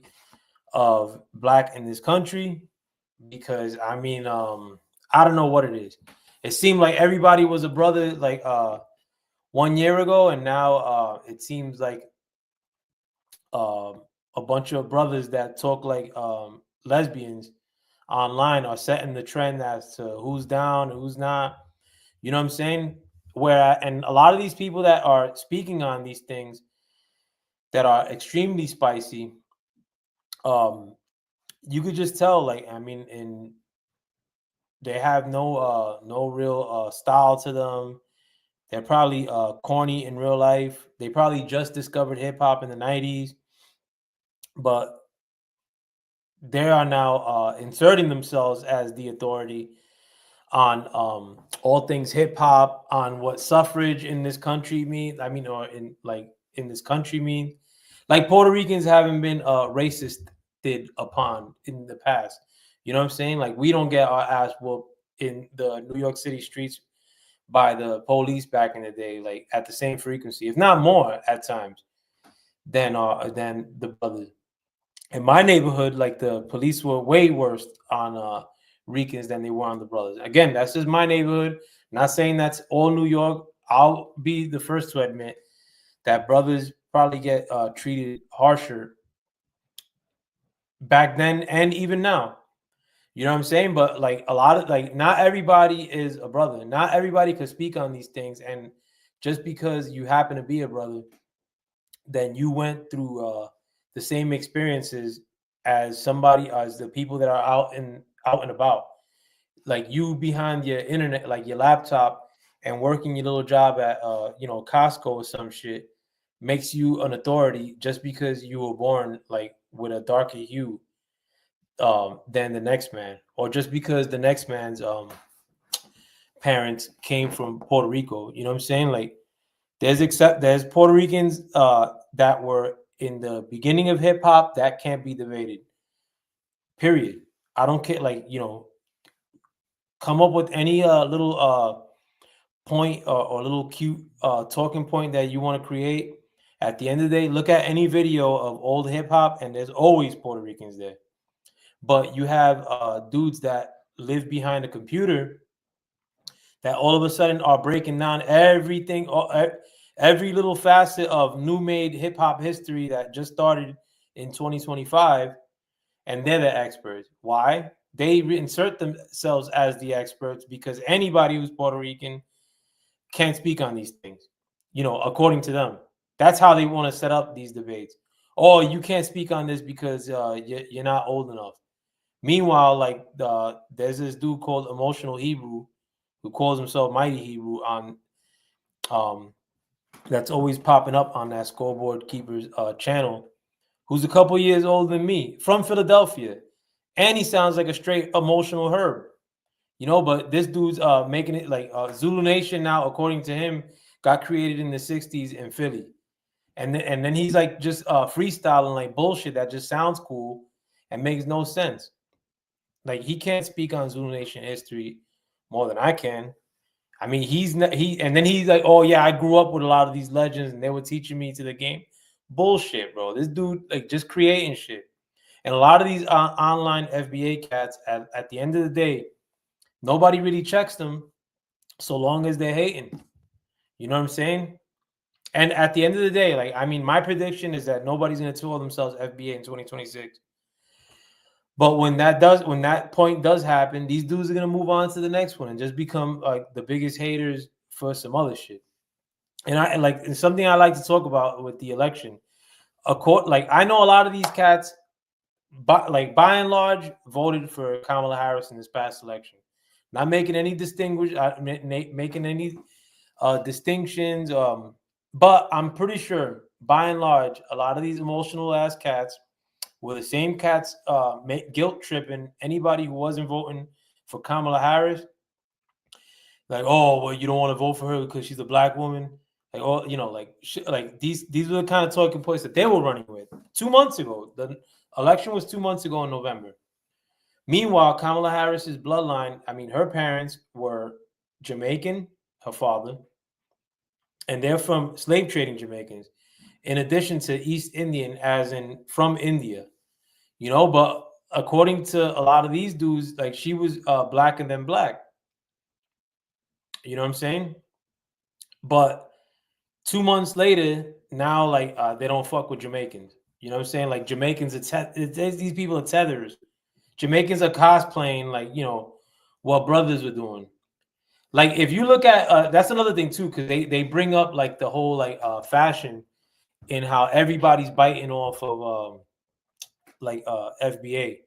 of Black in this country? Because I mean, I don't know what it is. It seemed like everybody was a brother like 1 year ago, and now it seems like a bunch of brothers that talk like lesbians online are setting the trend as to who's down and who's not. You know what I'm saying? And a lot of these people that are speaking on these things that are extremely spicy, you could just tell, like, I mean, they have no real style to them. They're probably corny in real life. They probably just discovered hip hop in the 90s, but they are now inserting themselves as the authority on all things hip hop, on what suffrage in this country means. I mean, or in this country means. Like, Puerto Ricans haven't been racisted upon in the past. You know what I'm saying? Like, we don't get our ass whooped in the New York City streets by the police back in the day, like at the same frequency, if not more at times. than the brothers. In my neighborhood, like the police were way worse on Ricans than they were on the brothers. Again, that's just my neighborhood. Not saying that's all New York. I'll be the first to admit that brothers probably get treated harsher back then and even now. You know what I'm saying? But like a lot of like not everybody is a brother. Not everybody could speak on these things. And just because you happen to be a brother, then you went through the same experiences as the people that are out and about. Like you behind your internet, like your laptop, and working your little job at Costco or some shit makes you an authority just because you were born like with a darker hue than the next man, or just because the next man's parents came from Puerto Rico. You know what I'm saying? Like there's Puerto Ricans that were in the beginning of hip hop that can't be debated. Period. I don't care. Like, come up with any little point or little cute talking point that you want to create. At the end of the day, look at any video of old hip hop, and there's always Puerto Ricans there. But you have dudes that live behind a computer that all of a sudden are breaking down everything, every little facet of new made hip hop history that just started in 2025, and they're the experts. Why? They insert themselves as the experts because anybody who's Puerto Rican can't speak on these things, according to them. That's how they want to set up these debates. Oh, you can't speak on this because you're not old enough. Meanwhile, like there's this dude called Emotional Hebrew who calls himself Mighty Hebrew on that's always popping up on that Scoreboard Keepers channel, who's a couple years older than me, from Philadelphia, and he sounds like a straight emotional herb, But this dude's making it like Zulu Nation now, according to him, got created in the '60s in Philly, and then he's like just freestyling like bullshit that just sounds cool and makes no sense. Like he can't speak on Zulu Nation history more than I can. I mean, and then he's like, oh yeah, I grew up with a lot of these legends and they were teaching me to the game. Bullshit, bro. This dude like just creating shit. And a lot of these online FBA cats, at the end of the day, nobody really checks them so long as they're hating. You know what I'm saying? And at the end of the day, like, I mean, my prediction is that nobody's going to call themselves FBA in 2026. But when that point does happen, these dudes are going to move on to the next one and just become like the biggest haters for some other shit. And something I like to talk about with the election. I know a lot of these cats, by and large, voted for Kamala Harris in this past election. Not making any distinctions. But I'm pretty sure, by and large, a lot of these emotional ass cats were the same cats guilt tripping anybody who wasn't voting for Kamala Harris. Like, oh, well, you don't want to vote for her because she's a black woman. Like, oh, these were the kind of talking points that they were running with 2 months ago. The election was 2 months ago in November. Meanwhile, Kamala Harris's bloodline, I mean, her parents were Jamaican, her father, and they're from slave trading Jamaicans, in addition to East Indian, as in from India, but according to a lot of these dudes, like she was blacker than black. You know what I'm saying? But 2 months later, now like they don't fuck with Jamaicans. You know what I'm saying? Like Jamaicans, these people are tethers. Jamaicans are cosplaying like, what brothers were doing. Like if you look at that's another thing too, because they bring up like the whole like fashion in how everybody's biting off of FBA.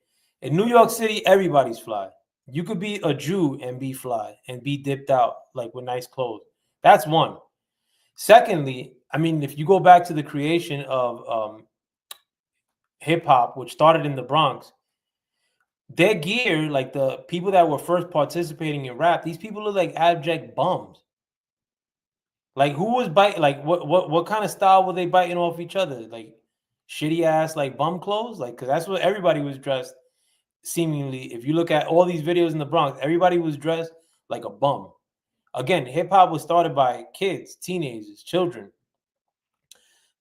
In New York City, everybody's fly. You could be a Jew and be fly and be dipped out like with nice clothes. That's one. Secondly, I mean, if you go back to the creation of hip hop, which started in the Bronx, their gear, like the people that were first participating in rap, these people look like abject bums. Like who was biting? Like what kind of style were they biting off each other? Like shitty ass like bum clothes, like because that's what everybody was dressed. Seemingly, if you look at all these videos in the Bronx, everybody was dressed like a bum. Again, hip hop was started by kids, teenagers, children.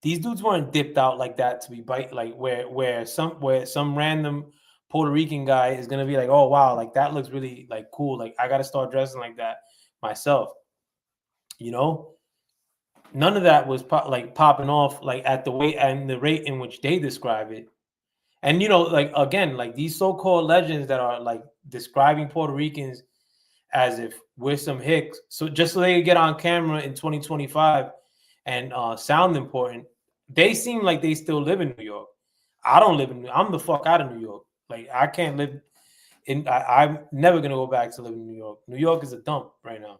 These dudes weren't dipped out like that to be bite, like where some random Puerto Rican guy is gonna be like, oh wow, like that looks really like cool. Like I gotta start dressing like that myself. You know, none of that was popping off like at the way and the rate in which they describe it. And you know, like again, like these so-called legends that are like describing Puerto Ricans as if we're some hicks, so just so they can get on camera in 2025 and sound important. They seem like they still live in New York. I don't live in. I'm the fuck out of New York. Like I can't live in. I'm never gonna go back to live in New York. New York is a dump right now.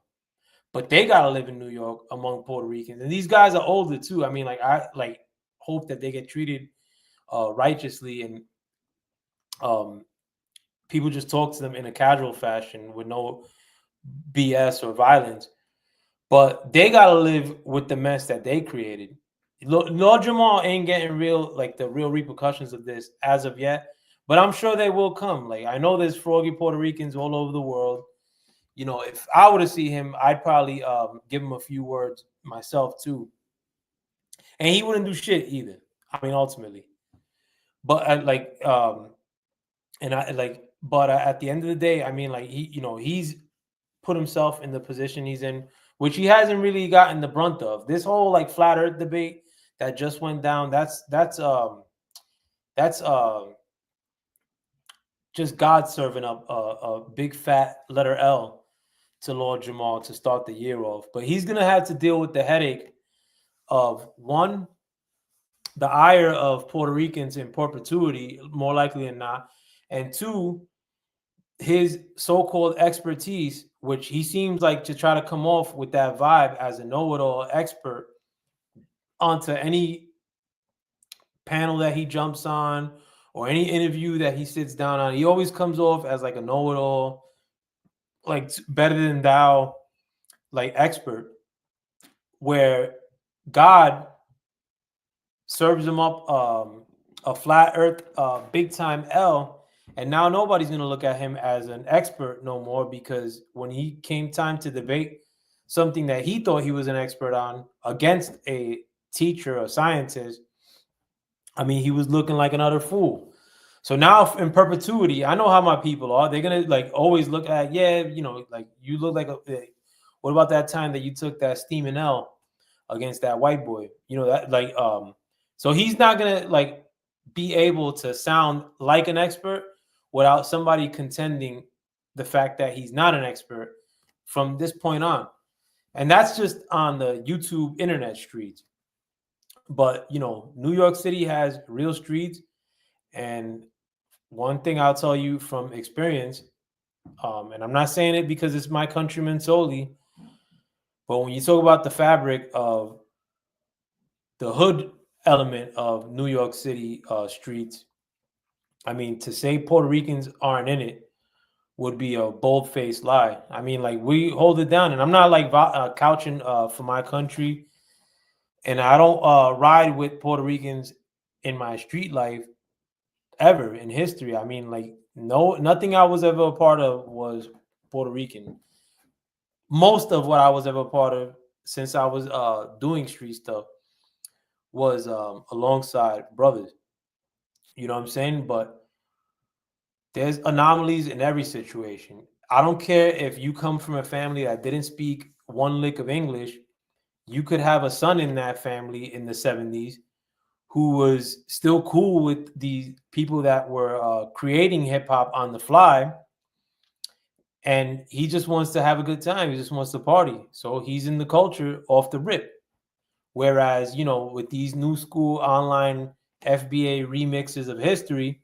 But they gotta live in New York among Puerto Ricans, and these guys are older too. I mean, like I like hope that they get treated righteously, and people just talk to them in a casual fashion with no BS or violence. But they gotta live with the mess that they created. Lord Jamar ain't getting the real repercussions of this as of yet, but I'm sure they will come. Like I know there's froggy Puerto Ricans all over the world. You know, if I were to see him, I'd probably give him a few words myself too, and he wouldn't do shit either. I mean, ultimately, but at the end of the day, I mean, like he's put himself in the position he's in, which he hasn't really gotten the brunt of. This whole like flat Earth debate that just went down, that's just God serving up a big fat letter L to Lord Jamar to start the year off. But he's gonna have to deal with the headache of one, the ire of Puerto Ricans in perpetuity, more likely than not, and two, his so-called expertise, which he seems like to try to come off with that vibe as a know-it-all expert onto any panel that he jumps on or any interview that he sits down on. He always comes off as like a know-it-all, like better than thou, like expert, where God serves him up a flat earth big time L, and now nobody's going to look at him as an expert no more, because when he came time to debate something that he thought he was an expert on against a teacher or scientist, I mean, he was looking like an utter fool. So now in perpetuity, I know how my people are. They're going to like always look at, yeah, you know, like you look like what about that time that you took that steaming L against that white boy? You know, that like so he's not going to like be able to sound like an expert without somebody contending the fact that he's not an expert from this point on. And that's just on the YouTube internet streets. But, you know, New York City has real streets. And one thing I'll tell you from experience, and I'm not saying it because it's my countrymen solely, but when you talk about the fabric of the hood element of New York City streets, I mean, to say Puerto Ricans aren't in it would be a bold-faced lie. I mean, like, we hold it down, and I'm not like couching for my country, and I don't ride with Puerto Ricans in my street life ever in history. I mean, like, nothing I was ever a part of was Puerto Rican. Most of what I was ever a part of since I was doing street stuff was alongside brothers. You know what I'm saying? But there's anomalies in every situation. I don't care if you come from a family that didn't speak one lick of English. You could have a son in that family in the 70s who was still cool with the people that were creating hip hop on the fly. And he just wants to have a good time. He just wants to party. So he's in the culture off the rip. Whereas, you know, with these new school online FBA remixes of history,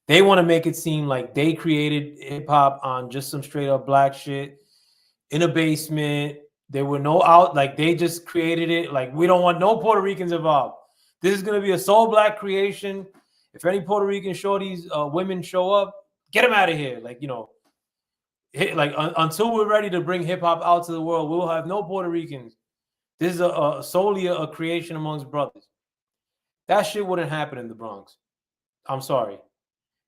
they want to make it seem like they created hip hop on just some straight up black shit in a basement. There were no out, like they just created it. Like, we don't want no Puerto Ricans involved. This is going to be a soul black creation. If any Puerto Rican shorties, women show up, get them out of here. Like, you know, until we're ready to bring hip hop out to the world, we'll have no Puerto Ricans. This is solely a creation amongst brothers. That shit wouldn't happen in the Bronx. I'm sorry.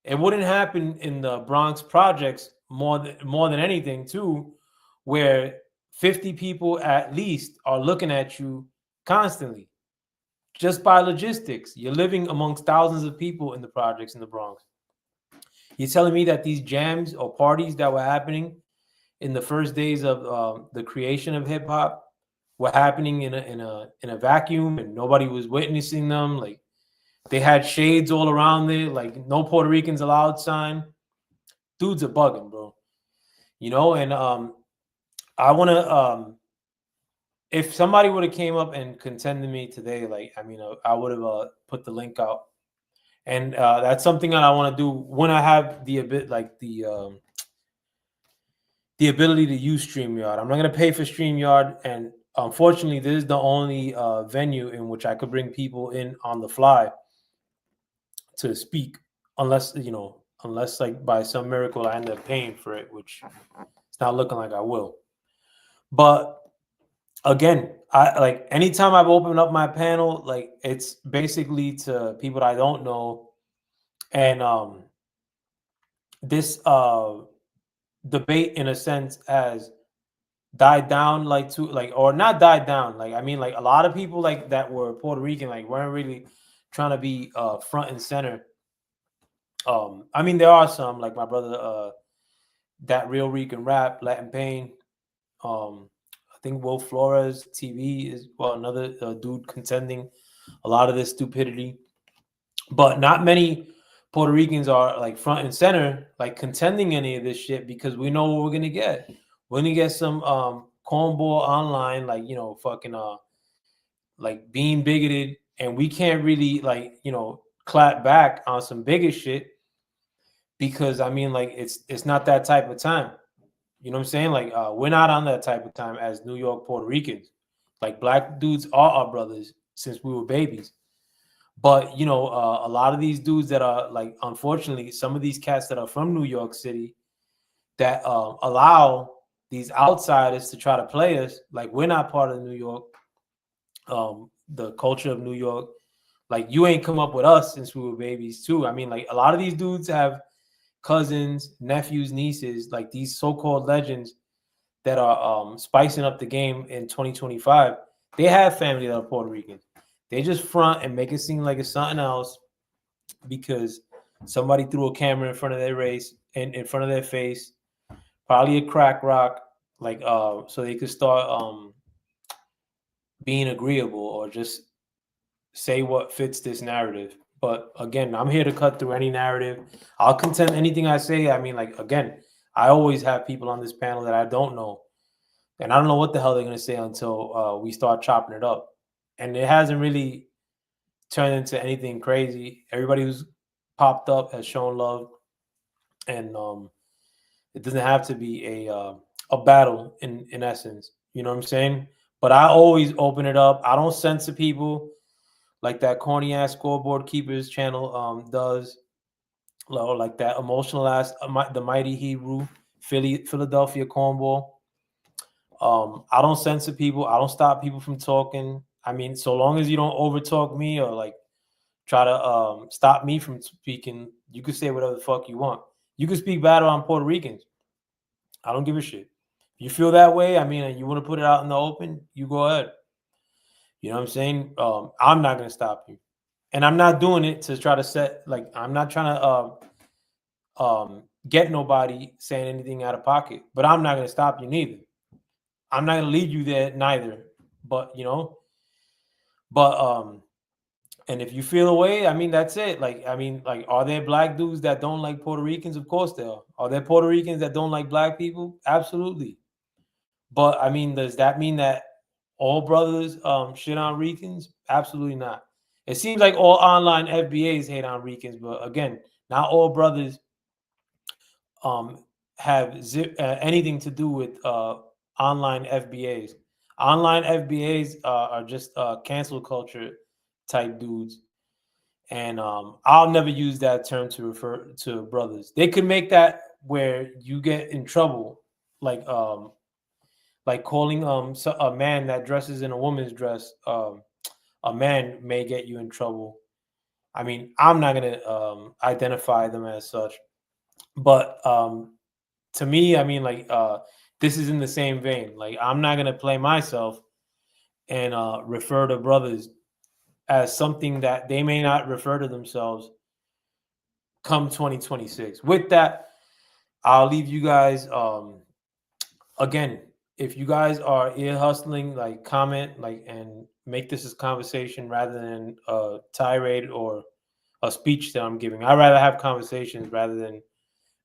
It wouldn't happen in the Bronx projects more than anything too, where 50 people at least are looking at you constantly. just by logistics. You're living amongst thousands of people in the projects in the Bronx. You're telling me that these jams or parties that were happening in the first days of the creation of hip hop were happening in a vacuum and nobody was witnessing them. Like they had shades all around it, like no Puerto Ricans allowed sign. Dudes are bugging, bro. You know, and I want to if somebody would have came up and contended me today, like I mean, I would have put the link out, and that's something that I want to do when I have the ability to use StreamYard. I'm not going to pay for StreamYard, and unfortunately, this is the only venue in which I could bring people in on the fly to speak, unless like by some miracle I end up paying for it, which it's not looking like I will. But again, I like anytime I've opened up my panel, like it's basically to people that I don't know, and this debate in a sense has died down, like to like or not died down. Like I mean, like a lot of people like that were Puerto Rican, like weren't really trying to be front and center. I mean, there are some like my brother, that real Rican rap, Latin Pain. I think Will Flores TV is another dude contending a lot of this stupidity, but not many Puerto Ricans are like front and center, like contending any of this shit because we know what we're gonna get. We're gonna get some cornball online, like fucking like being bigoted, and we can't really like clap back on some bigot shit because I mean like it's not that type of time. You know what I'm saying? Like we're not on that type of time as New York Puerto Ricans. Like black dudes are our brothers since we were babies. But a lot of these dudes that are like, unfortunately, some of these cats that are from New York City that allow these outsiders to try to play us like we're not part of New York, the culture of New York. Like you ain't come up with us since we were babies too. I mean, like a lot of these dudes have cousins, nephews, nieces, like these so-called legends that are spicing up the game in 2025. They have family that are Puerto Rican. They just front and make it seem like it's something else because somebody threw a camera in front of their race and in front of their face, probably a crack rock, like so they could start being agreeable or just say what fits this narrative. But again, I'm here to cut through any narrative. I'll contend anything I say. I mean, like again, I always have people on this panel that I don't know, and I don't know what the hell they're gonna say until we start chopping it up. And it hasn't really turned into anything crazy. Everybody who's popped up has shown love, and it doesn't have to be a battle in essence. You know what I'm saying? But I always open it up. I don't censor people like that corny ass Scoreboard Keepers channel does, or like that emotional ass the Mighty Hebrew Philadelphia Cornball. I don't censor people. I don't stop people from talking. I mean, so long as you don't overtalk me or like try to stop me from speaking, you can say whatever the fuck you want. You can speak bad on Puerto Ricans. I don't give a shit. If you feel that way, I mean, and you want to put it out in the open, you go ahead. You know what I'm saying? I'm not gonna stop you, and I'm not doing it to try to set like I'm not trying to get nobody saying anything out of pocket. But I'm not gonna stop you neither. I'm not gonna lead you there neither. But and if you feel away, I mean that's it. Like I mean, like are there black dudes that don't like Puerto Ricans? Of course there are. Are there Puerto Ricans that don't like black people? Absolutely. But I mean, does that mean that all brothers shit on Ricans? Absolutely not. It seems like all online FBAs hate on Ricans, but again, not all brothers have anything to do with online FBAs. Online FBAs are just cancel culture type dudes, and I'll never use that term to refer to brothers. They could make that where you get in trouble, like calling a man that dresses in a woman's dress a man may get you in trouble. I mean, I'm not gonna identify them as such, but to me, I mean, like this is in the same vein. Like I'm not gonna play myself and refer to brothers as something that they may not refer to themselves come 2026. With that, I'll leave you guys. Again, if you guys are ear hustling, like comment, like, and make this a conversation rather than a tirade or a speech that I'm giving. I'd rather have conversations rather than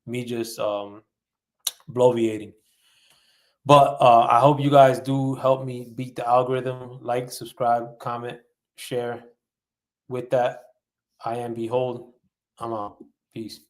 me just bloviating. But I hope you guys do help me beat the algorithm. Like, subscribe, comment, share. With that, I am Behold. I'm out. Peace.